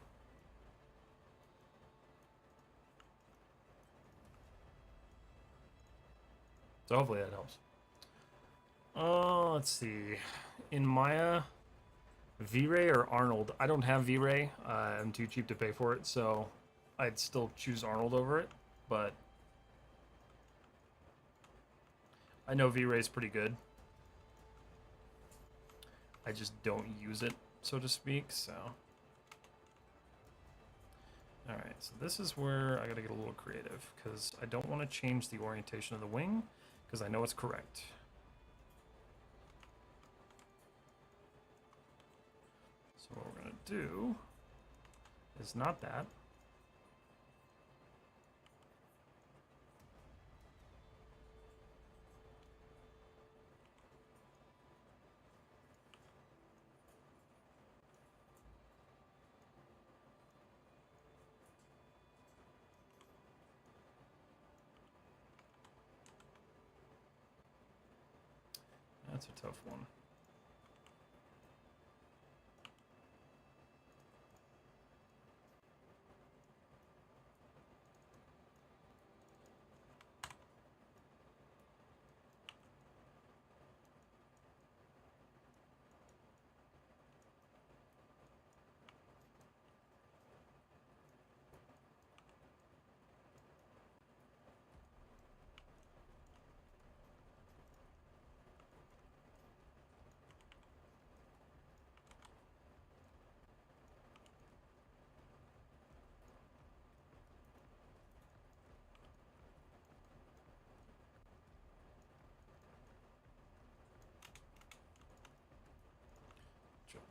So hopefully that helps. Let's see. In Maya, V-Ray or Arnold? I don't have V-Ray. I'm too cheap to pay for it, so I'd still choose Arnold over it, but I know V-Ray is pretty good. I just don't use it, so to speak, so. Alright, so this is where I gotta get a little creative, because I don't want to change the orientation of the wing, because I know it's correct. So what we're gonna do is not that. That's a tough one.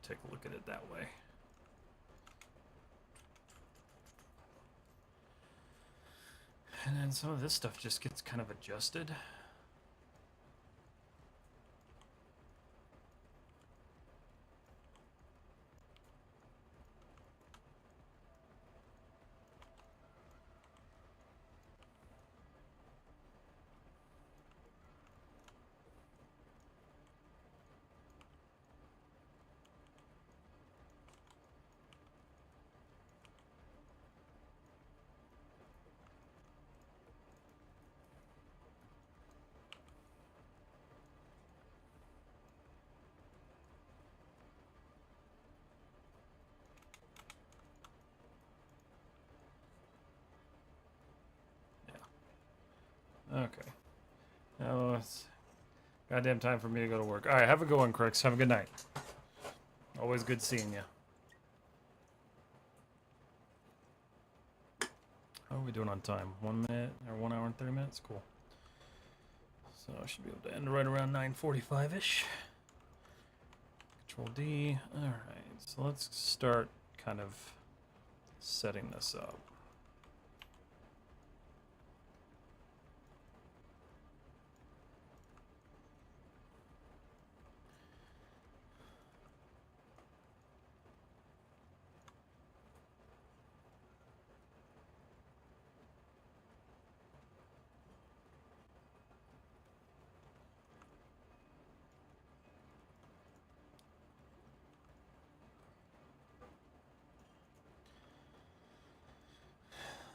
Take a look at it that way. And then some of this stuff just gets kind of adjusted. Okay. Now it's goddamn time for me to go to work. All right, have a good one, Crix. Have a good night. Always good seeing you. How are we doing on time? 1 minute or 1 hour and 30 minutes? Cool. So I should be able to end right around 9:45-ish. Control D. All right, so let's start kind of setting this up.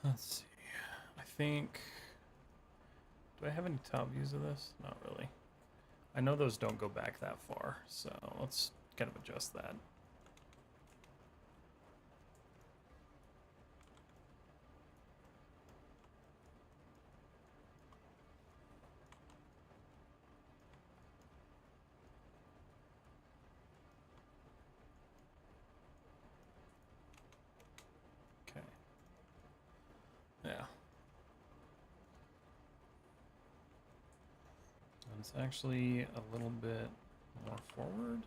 Let's see. I think. Do I have any top views of this? Not really. I know those don't go back that far, so let's kind of adjust that. Okay. Yeah. And it's actually a little bit more forward.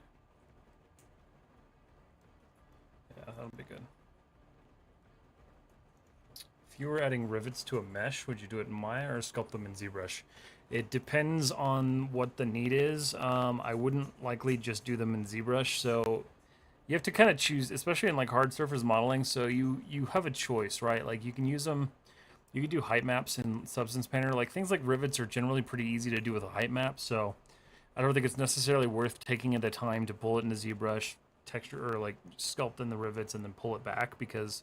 Yeah, that'll be good. If you were adding rivets to a mesh, would you do it in Maya or sculpt them in ZBrush? It depends on what the need is. I wouldn't likely just do them in ZBrush, so you have to kind of choose, especially in like hard surface modeling. So you have a choice, right? Like you can use them. You can do height maps in Substance Painter. Like things like rivets are generally pretty easy to do with a height map. So I don't think it's necessarily worth taking the time to pull it into ZBrush, texture or like sculpt in the rivets and then pull it back, because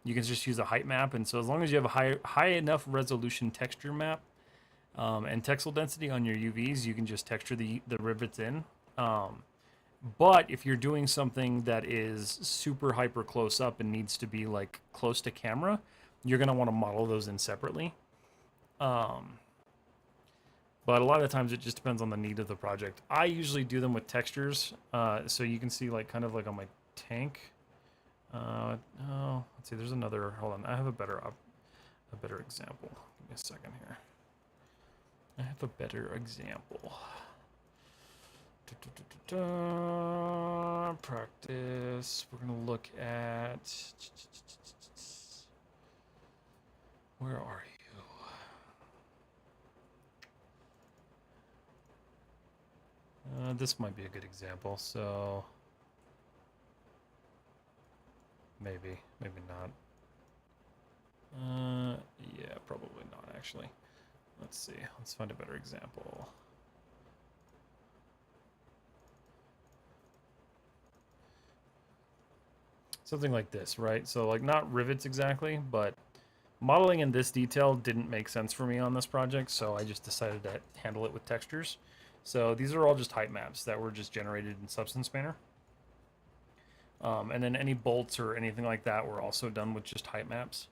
you can just use a height map. And so as long as you have a high enough resolution texture map and texel density on your UVs, you can just texture the rivets in. But if you're doing something that is super hyper close up and needs to be like close to camera, you're going to want to model those in separately. But a lot of the times it just depends on the need of the project. I usually do them with textures. So you can see like kind of like on my tank. Oh, let's see, there's another, hold on. I have a better example. Give me a second here. I have a better example. Practice. We're going to look at, where are you? This might be a good example. So maybe not. Yeah, probably not actually. Let's see. Let's find a better example. Something like this, right? So like not rivets exactly, but modeling in this detail didn't make sense for me on this project, so I just decided to handle it with textures. So these are all just height maps that were just generated in Substance Painter. And then any bolts or anything like that were also done with just height maps.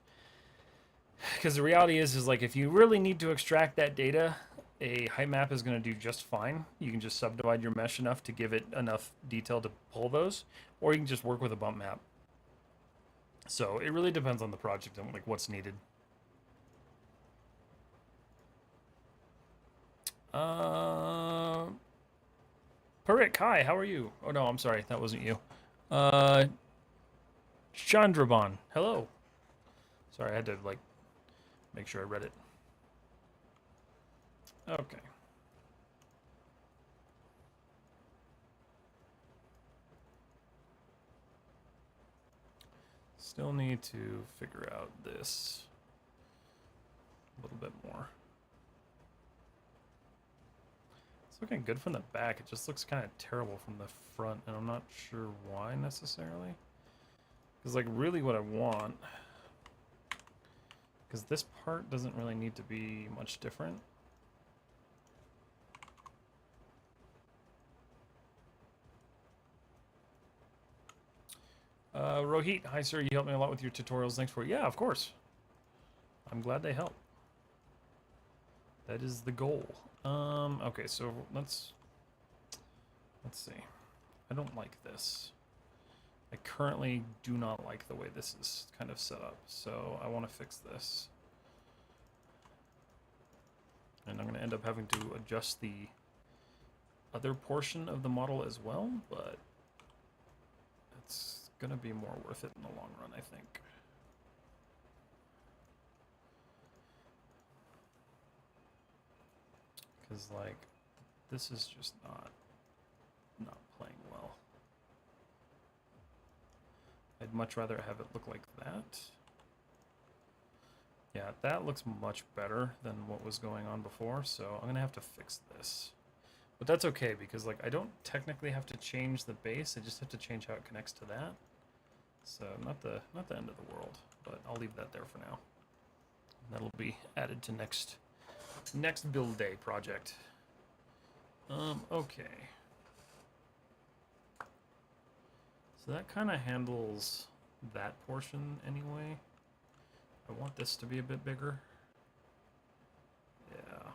Because the reality is like if you really need to extract that data, a height map is going to do just fine. You can just subdivide your mesh enough to give it enough detail to pull those, or you can just work with a bump map. So it really depends on the project and like what's needed. Parik, hi, how are you? Oh no, I'm sorry, that wasn't you. Chandraban, hello. Sorry, I had to like make sure I read it. Okay. Still need to figure out this a little bit more. It's looking good from the back. It just looks kind of terrible from the front, and I'm not sure why necessarily. Because, like, really what I want... Because this part doesn't really need to be much different. Rohit, hi sir, you helped me a lot with your tutorials. Thanks for it. Yeah, of course. I'm glad they help. That is the goal. Okay, so let's see. I don't like this. I currently do not like the way this is kind of set up, so I want to fix this. And I'm going to end up having to adjust the other portion of the model as well, but it's going to be more worth it in the long run, I think. Because, like, this is just not playing well. I'd much rather have it look like that. Yeah, that looks much better than what was going on before, so I'm gonna have to fix this. But that's okay, because like I don't technically have to change the base, I just have to change how it connects to that. So not the end of the world, but I'll leave that there for now. That'll be added to next build day project. Okay. So that kind of handles that portion anyway. I want this to be a bit bigger. Yeah.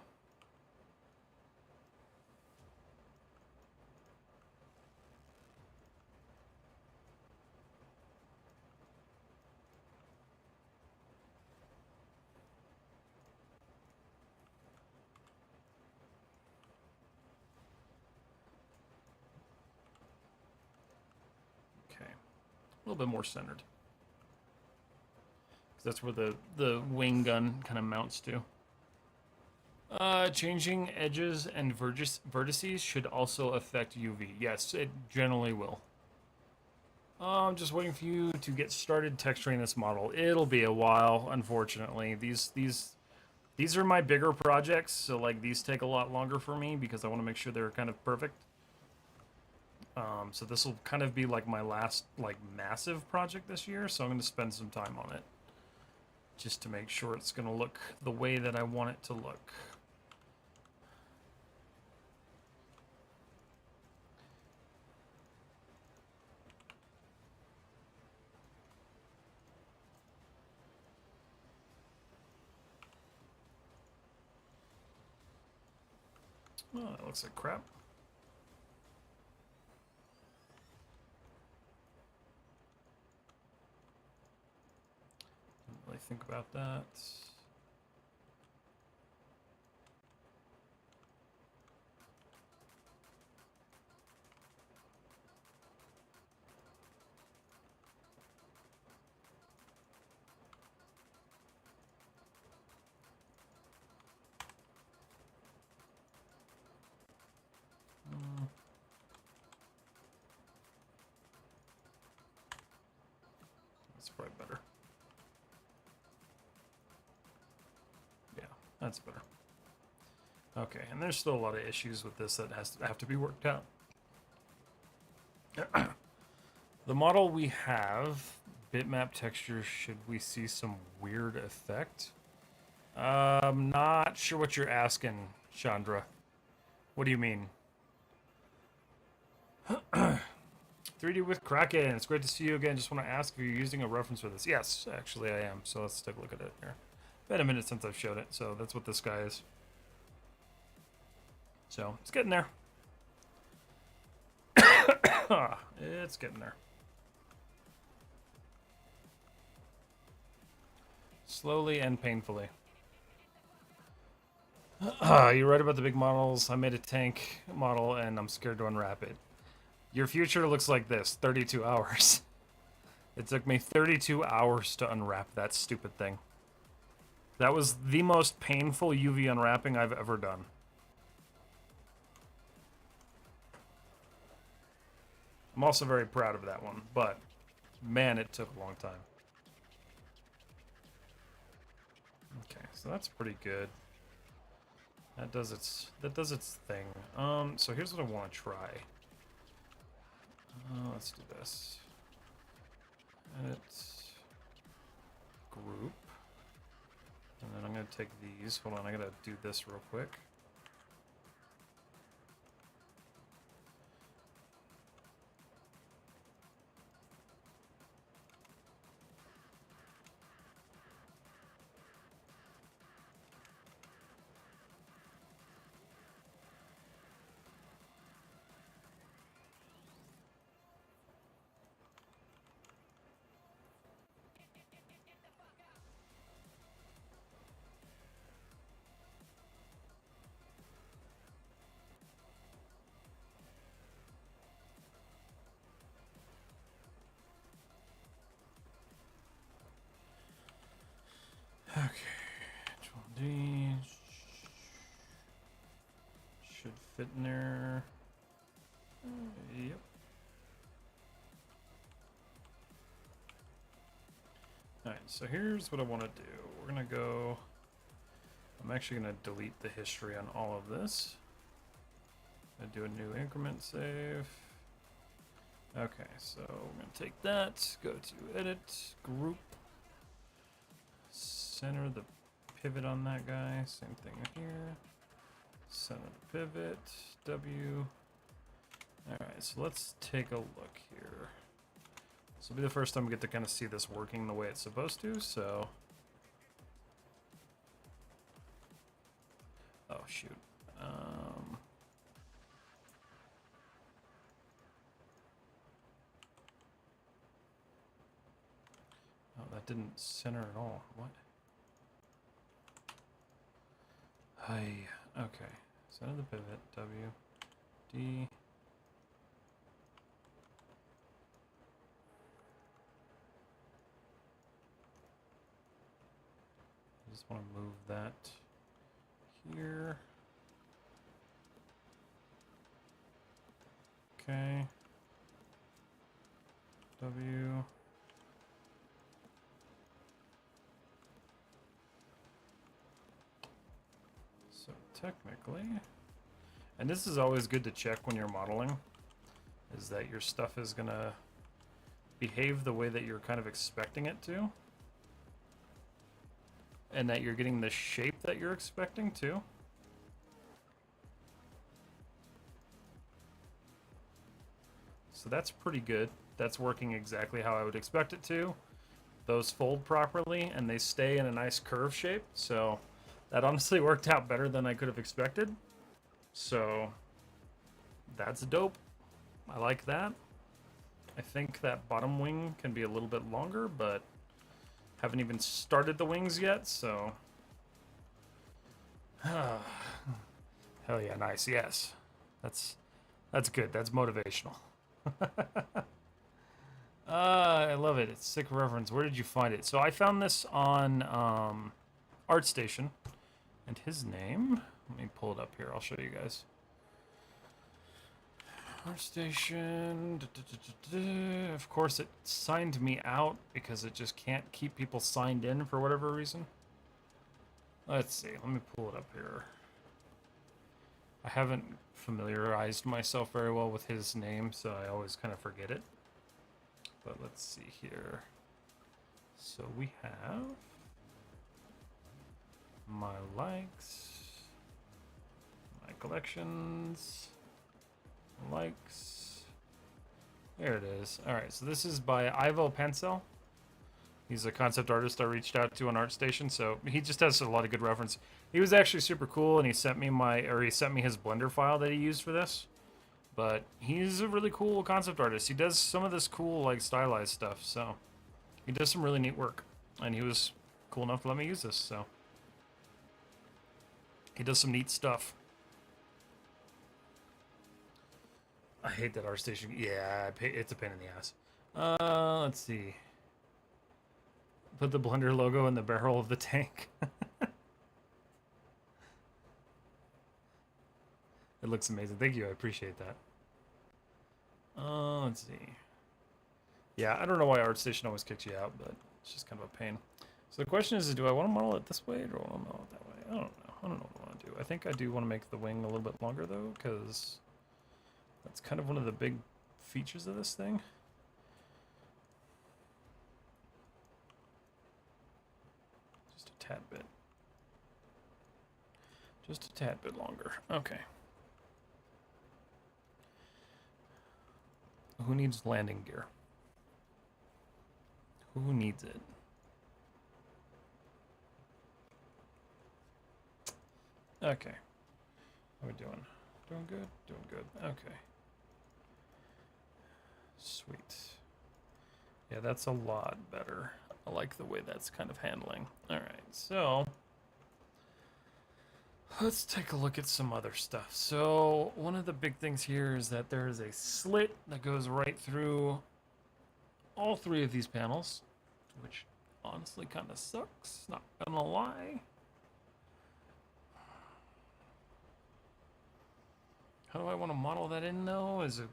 Okay. A little bit more centered. That's where the wing gun kind of mounts to. Changing edges and vertices should also affect UV. Yes, it generally will. I'm just waiting for you to get started texturing this model. It'll be a while, unfortunately. These are my bigger projects, so like these take a lot longer for me because I want to make sure they're kind of perfect. So this will kind of be like my last like massive project this year, so I'm going to spend some time on it. Just to make sure it's going to look the way that I want it to look. Oh, that looks like crap. Didn't really think about that. That's probably better. Yeah, that's better. Okay, and there's still a lot of issues with this that have to be worked out. The model we have, bitmap texture, should we see some weird effect? I'm not sure what you're asking, Chandra. What do you mean? 3D with Kraken. It's great to see you again. Just want to ask if you're using a reference for this. Yes, actually I am. So let's take a look at it here. Been a minute since I've showed it, so that's what this guy is. So it's getting there. It's getting there. Slowly and painfully. You're right about the big models. I made a tank model and I'm scared to unwrap it. Your future looks like this, 32 hours. It took me 32 hours to unwrap that stupid thing. That was the most painful UV unwrapping I've ever done. I'm also very proud of that one, but man, it took a long time. Okay, so that's pretty good. That does its thing. So here's what I want to try. Let's do this. Edit group. And then I'm going to take these. Hold on, I got to do this real quick. Okay, Control-D. Should fit in there. Yep. Alright, so here's what I want to do. We're going to go... I'm actually going to delete the history on all of this. I'm going to do a new increment save. Okay, so we're going to take that, go to Edit, Group, center the pivot on that guy, same thing here. Center the pivot, W. Alright, so let's take a look here. This will be the first time we get to kind of see this working the way it's supposed to, so... Oh, shoot. Oh, that didn't center at all. What? Hi. Okay. Center the pivot, W, D. I just want to move that here. Okay. W. So technically, and this is always good to check when you're modeling, is that your stuff is gonna behave the way that you're kind of expecting it to. And that you're getting the shape that you're expecting too. So that's pretty good. That's working exactly how I would expect it to. Those fold properly and they stay in a nice curve shape. So that honestly worked out better than I could have expected. So that's dope. I like that. I think that bottom wing can be a little bit longer, but haven't even started the wings yet, so... Hell yeah, nice, yes. That's good, that's motivational. I love it, it's sick reference. Where did you find it? So I found this on ArtStation, and his name... Let me pull it up here, I'll show you guys. ArtStation, of course it signed me out because it just can't keep people signed in for whatever reason. Let's see, let me pull it up here. I haven't familiarized myself very well with his name, so I always kind of forget it. But let's see here. So we have my likes, my collections, likes. There it is. Alright, so this is by Panczel. He's a concept artist I reached out to on ArtStation, so he just has a lot of good reference. He was actually super cool, and he sent me his Blender file that he used for this. But he's a really cool concept artist. He does some of this cool, like, stylized stuff, so he does some really neat work. And he was cool enough to let me use this, so he does some neat stuff. I hate that ArtStation. Yeah, it's a pain in the ass. Let's see. Put the Blender logo in the barrel of the tank. It looks amazing. Thank you. I appreciate that. Let's see. Yeah, I don't know why ArtStation always kicks you out, but it's just kind of a pain. So the question is do I want to model it this way or do I want to model it that way? I don't know. I don't know what I want to do. I think I do want to make the wing a little bit longer, though, because that's kind of one of the big features of this thing. Just a tad bit. Just a tad bit longer. Okay. Who needs landing gear? Who needs it? Okay. How are we doing? Doing good? Doing good. Okay. Sweet. Yeah, that's a lot better. I like the way that's kind of handling. Alright, so let's take a look at some other stuff. So one of the big things here is that there is a slit that goes right through all three of these panels, which honestly kind of sucks, not gonna lie. How do I want to model that in, though, is a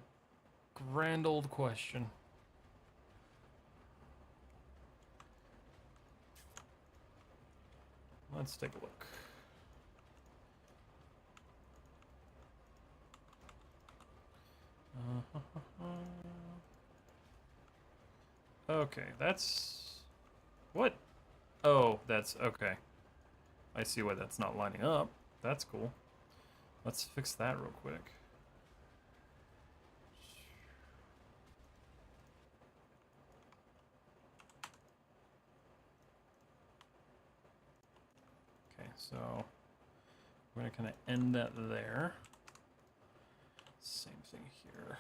grand old question. Let's take a look. Okay, that's... What? Oh, that's... Okay. I see why that's not lining up. That's cool. Let's fix that real quick. Okay, so we're going to kind of end that there. Same thing here.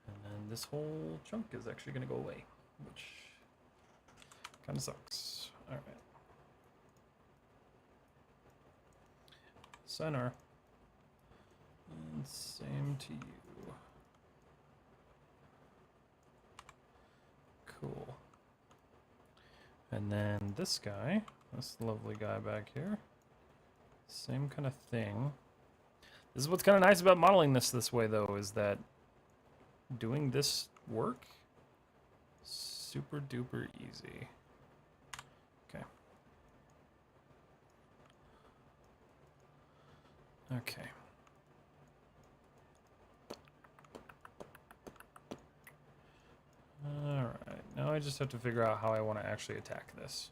And then this whole chunk is actually going to go away, which kind of sucks. All right. Center. And same to you. Cool. And then this guy, this lovely guy back here, same kind of thing. This is what's kind of nice about modeling this way, though, is that doing this work, super duper easy. Okay. Okay. Alright, now I just have to figure out how I want to actually attack this.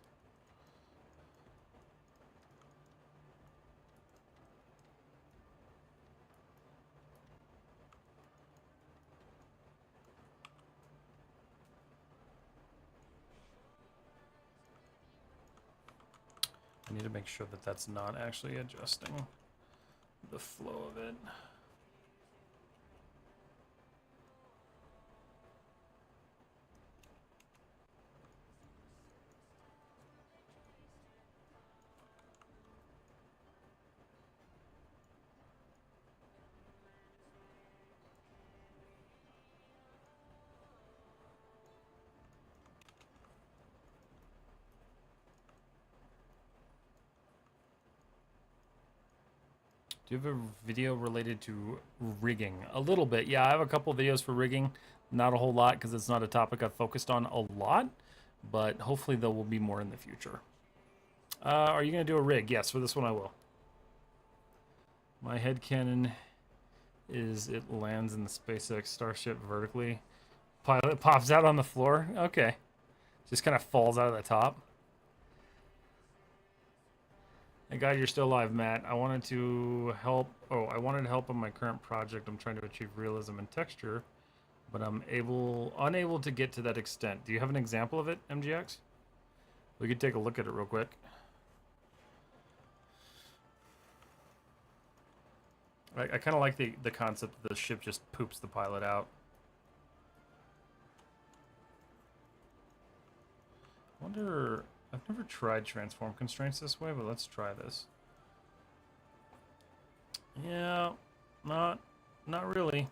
I need to make sure that that's not actually adjusting the flow of it. Do you have a video related to rigging? A little bit, yeah. I have a couple videos for rigging. Not a whole lot because it's not a topic I've focused on a lot, but hopefully there will be more in the future. Are you going to do a rig? Yes, for this one I will. My headcanon is it lands in the SpaceX Starship vertically. Pilot pops out on the floor. Okay. Just kind of falls out of the top. Thank God you're still alive, Matt. I wanted to help. Oh, I wanted help on my current project. I'm trying to achieve realism and texture, but I'm unable to get to that extent. Do you have an example of it, MGX? We could take a look at it real quick. I kind of like the concept that the ship just poops the pilot out. I wonder... I've never tried transform constraints this way, but let's try this. Yeah, not really.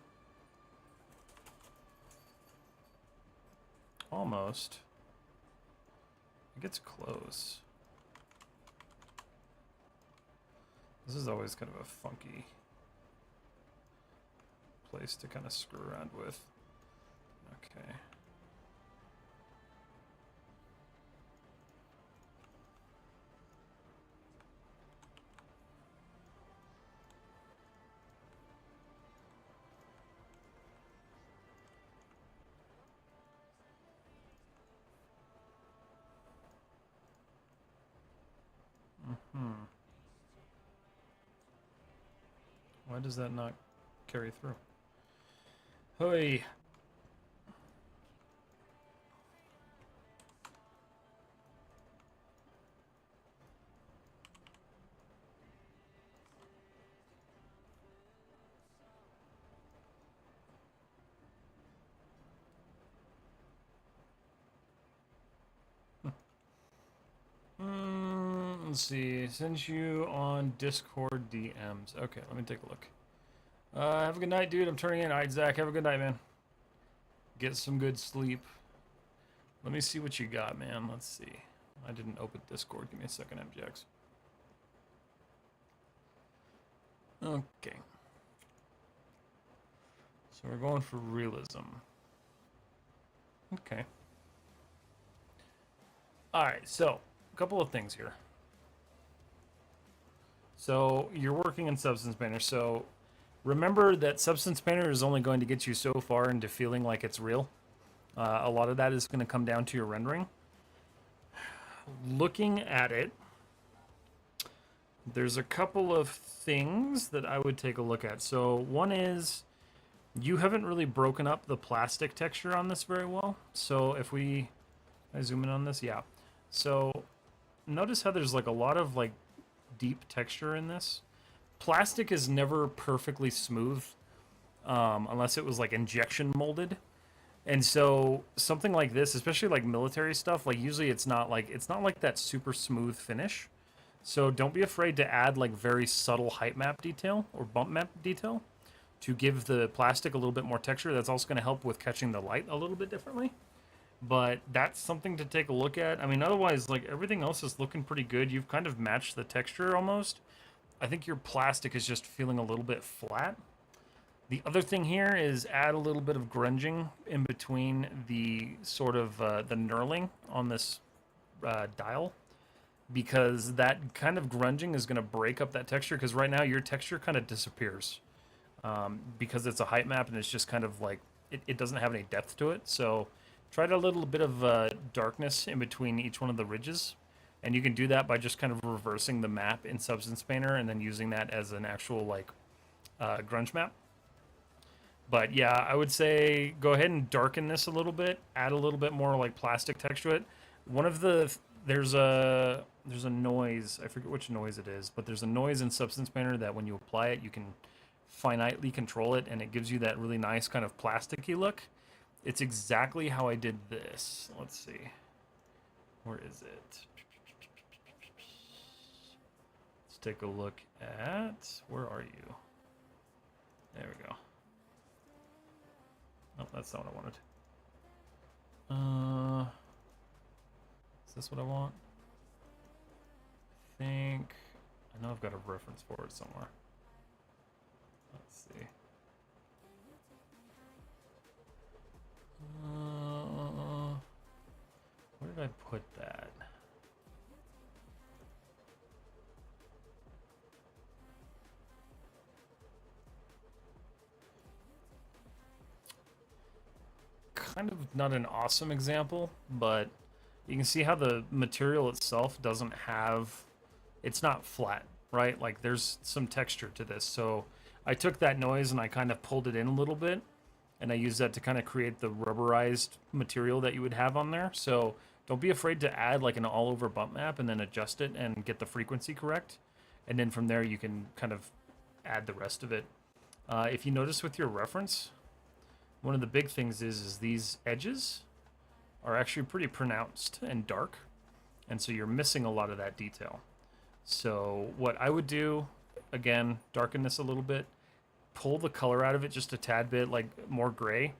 Almost. It gets close. This is always kind of a funky place to kind of screw around with. Okay. Why does that not carry through? Hoi. Let's see. Send you on Discord DMs. Okay, let me take a look. Have a good night, dude. I'm turning in. All right, Zach. Have a good night, man. Get some good sleep. Let me see what you got, man. Let's see. I didn't open Discord. Give me a second, MJX. Okay. So we're going for realism. Okay. Alright, so a couple of things here. So you're working in Substance Painter, so remember that Substance Painter is only going to get you so far into feeling like it's real. A lot of that is going to come down to your rendering. Looking at it, there's a couple of things that I would take a look at. So one is, you haven't really broken up the plastic texture on this very well. So if I zoom in on this, yeah. So notice how there's like a lot of like deep texture in this. Plastic is never perfectly smooth unless it was like injection molded. And so something like this, especially like military stuff, like usually it's not like that super smooth finish. So don't be afraid to add like very subtle height map detail or bump map detail to give the plastic a little bit more texture. That's also going to help with catching the light a little bit differently. But that's something to take a look at. I mean, otherwise, like everything else is looking pretty good. You've kind of matched the texture almost. I think your plastic is just feeling a little bit flat. The other thing here is add a little bit of grunging in between the sort of the knurling on this dial, because that kind of grunging is going to break up that texture, because right now your texture kind of disappears because it's a height map and it's just kind of like it doesn't have any depth to it. So try a little bit of darkness in between each one of the ridges, and you can do that by just kind of reversing the map in Substance Painter and then using that as an actual like grunge map. But yeah, I would say go ahead and darken this a little bit, add a little bit more like plastic texture to it. One of the there's a noise, I forget which noise it is, but there's a noise in Substance Painter that when you apply it, you can finitely control it, and it gives you that really nice kind of plasticky look. It's exactly how I did this. Let's see. Where is it? Let's take a look at, where are you? There we go. Oh, that's not what I wanted. Is this what I want? I think, I know I've got a reference for it somewhere. Let's see. Where did I put that? Kind of not an awesome example, but you can see how the material itself doesn't have, it's not flat, right? Like there's some texture to this. So I took that noise and I kind of pulled it in a little bit, and I used that to kind of create the rubberized material that you would have on there. So don't be afraid to add like an all over bump map and then adjust it and get the frequency correct. And then from there you can kind of add the rest of it. If you notice with your reference, one of the big things is these edges are actually pretty pronounced and dark, and so you're missing a lot of that detail. So what I would do, again, darken this a little bit, pull the color out of it just a tad bit, like more gray,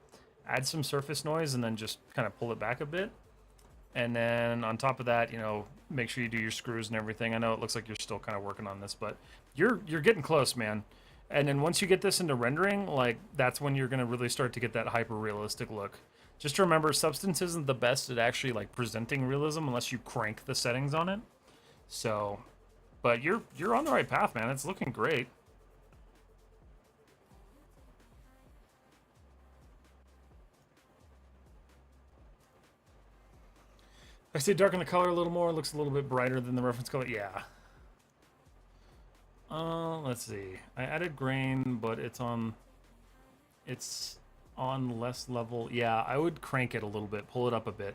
add some surface noise, and then just kind of pull it back a bit. And then on top of that, you know, make sure you do your screws and everything. I know it looks like you're still kind of working on this, but you're getting close, man. And then once you get this into rendering, like that's when you're gonna really start to get that hyper realistic look. Just remember, Substance isn't the best at actually like presenting realism unless you crank the settings on it. So, but you're on the right path, man. It's looking great. I say darken the color a little more. It looks a little bit brighter than the reference color. Yeah. Let's see. I added grain, but it's on less level. Yeah, I would crank it a little bit, pull it up a bit.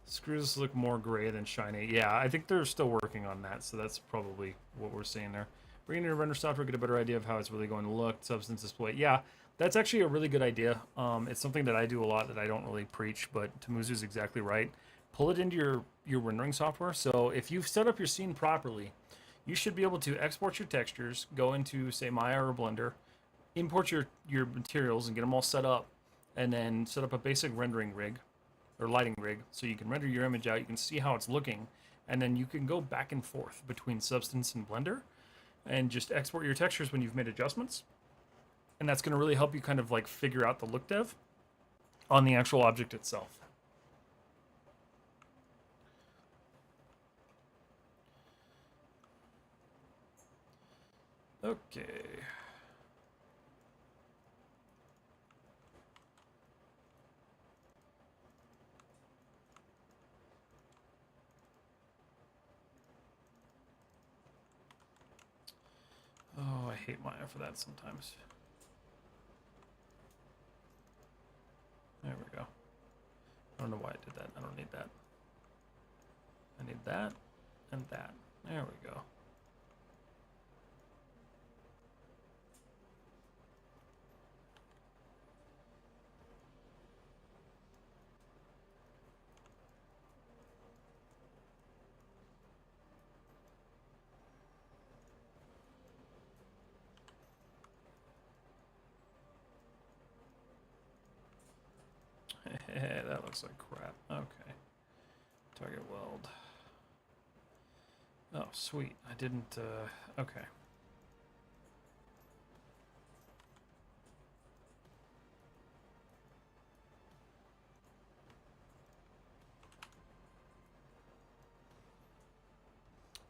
Screws look more gray than shiny. Yeah, I think they're still working on that, so that's probably what we're seeing there. Bring in your render software, get a better idea of how it's really going to look. Substance display. Yeah, that's actually a really good idea. It's something that I do a lot that I don't really preach, but Tamuzu's exactly right. Pull it into your rendering software. So if you've set up your scene properly, you should be able to export your textures, go into, say, Maya or Blender, import your materials and get them all set up, and then set up a basic rendering rig or lighting rig so you can render your image out. You can see how it's looking, and then you can go back and forth between Substance and Blender and just export your textures when you've made adjustments. And that's going to really help you kind of like figure out the look dev on the actual object itself. Okay. Oh, I hate Maya for that sometimes. There we go. I don't know why I did that. I don't need that. I need that and that. There we go. That looks like crap. Okay. Target weld. Oh, sweet. I didn't, okay.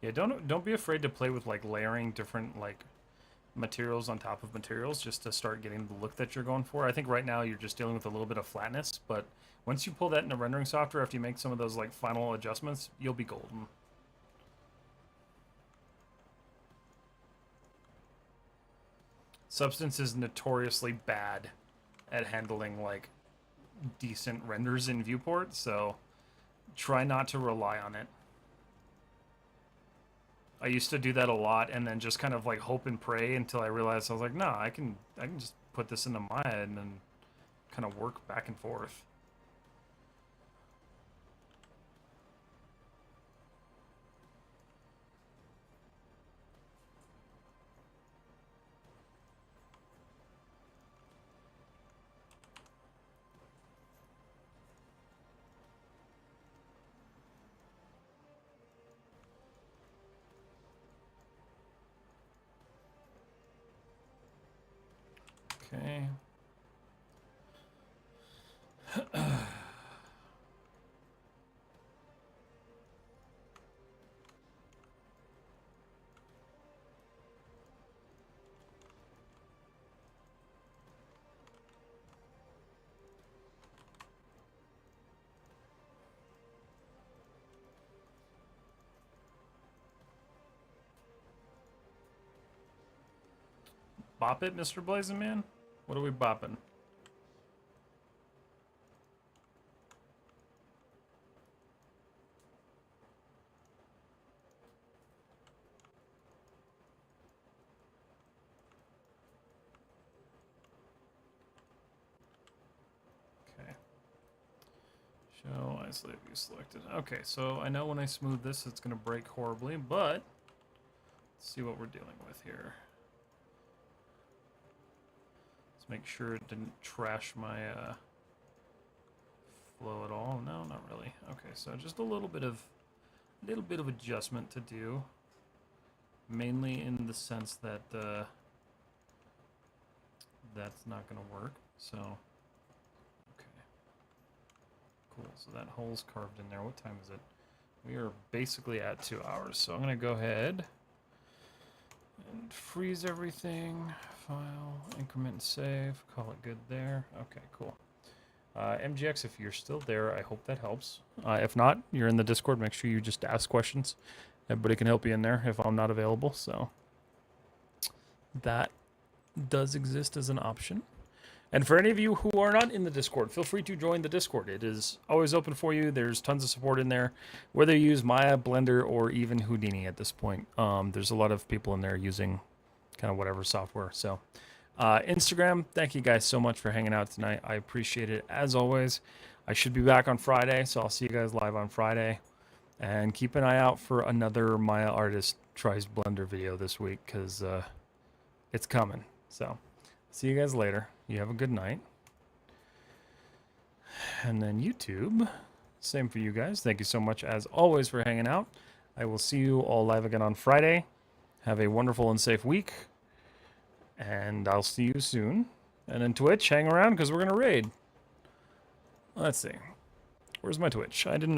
Yeah, don't be afraid to play with like layering different like materials on top of materials just to start getting the look that you're going for. I think right now you're just dealing with a little bit of flatness, but once you pull that into rendering software after you make some of those like final adjustments, you'll be golden. Substance is notoriously bad at handling like decent renders in viewport, so try not to rely on it. I used to do that a lot and then just kind of like hope and pray until I realized I was like, no, I can just put this into Maya and then kind of work back and forth. Okay. Bop it, Mr. Blazing Man? What are we bopping? Okay. Show isolate view selected. Okay, so I know when I smooth this, it's going to break horribly, but let's see what we're dealing with here. Let's make sure it didn't trash my flow at all. No, not really. Okay, so just a little bit of adjustment to do. mainly in the sense that that's not going to work. So, okay. Cool. So that hole's carved in there. What time is it? We are basically at 2 hours. So I'm going to go ahead and freeze everything. File, increment, and save. Call it good there. Okay, cool. MGX, if you're still there, I hope that helps. If not, you're in the Discord. Make sure you just ask questions. Everybody can help you in there if I'm not available. So that does exist as an option. And for any of you who are not in the Discord, feel free to join the Discord. It is always open for you. There's tons of support in there, whether you use Maya, Blender, or even Houdini at this point. There's a lot of people in there using kind of whatever software. So Instagram, thank you guys so much for hanging out tonight. I appreciate it as always. I should be back on Friday, so I'll see you guys live on Friday. And keep an eye out for another Maya Artist Tries Blender video this week, because it's coming. So see you guys later. You have a good night. And then YouTube, same for you guys. Thank you so much as always for hanging out. I will see you all live again on Friday. Have a wonderful and safe week. And I'll see you soon. And then Twitch, hang around because we're going to raid. Let's see. Where's my Twitch? I didn't know.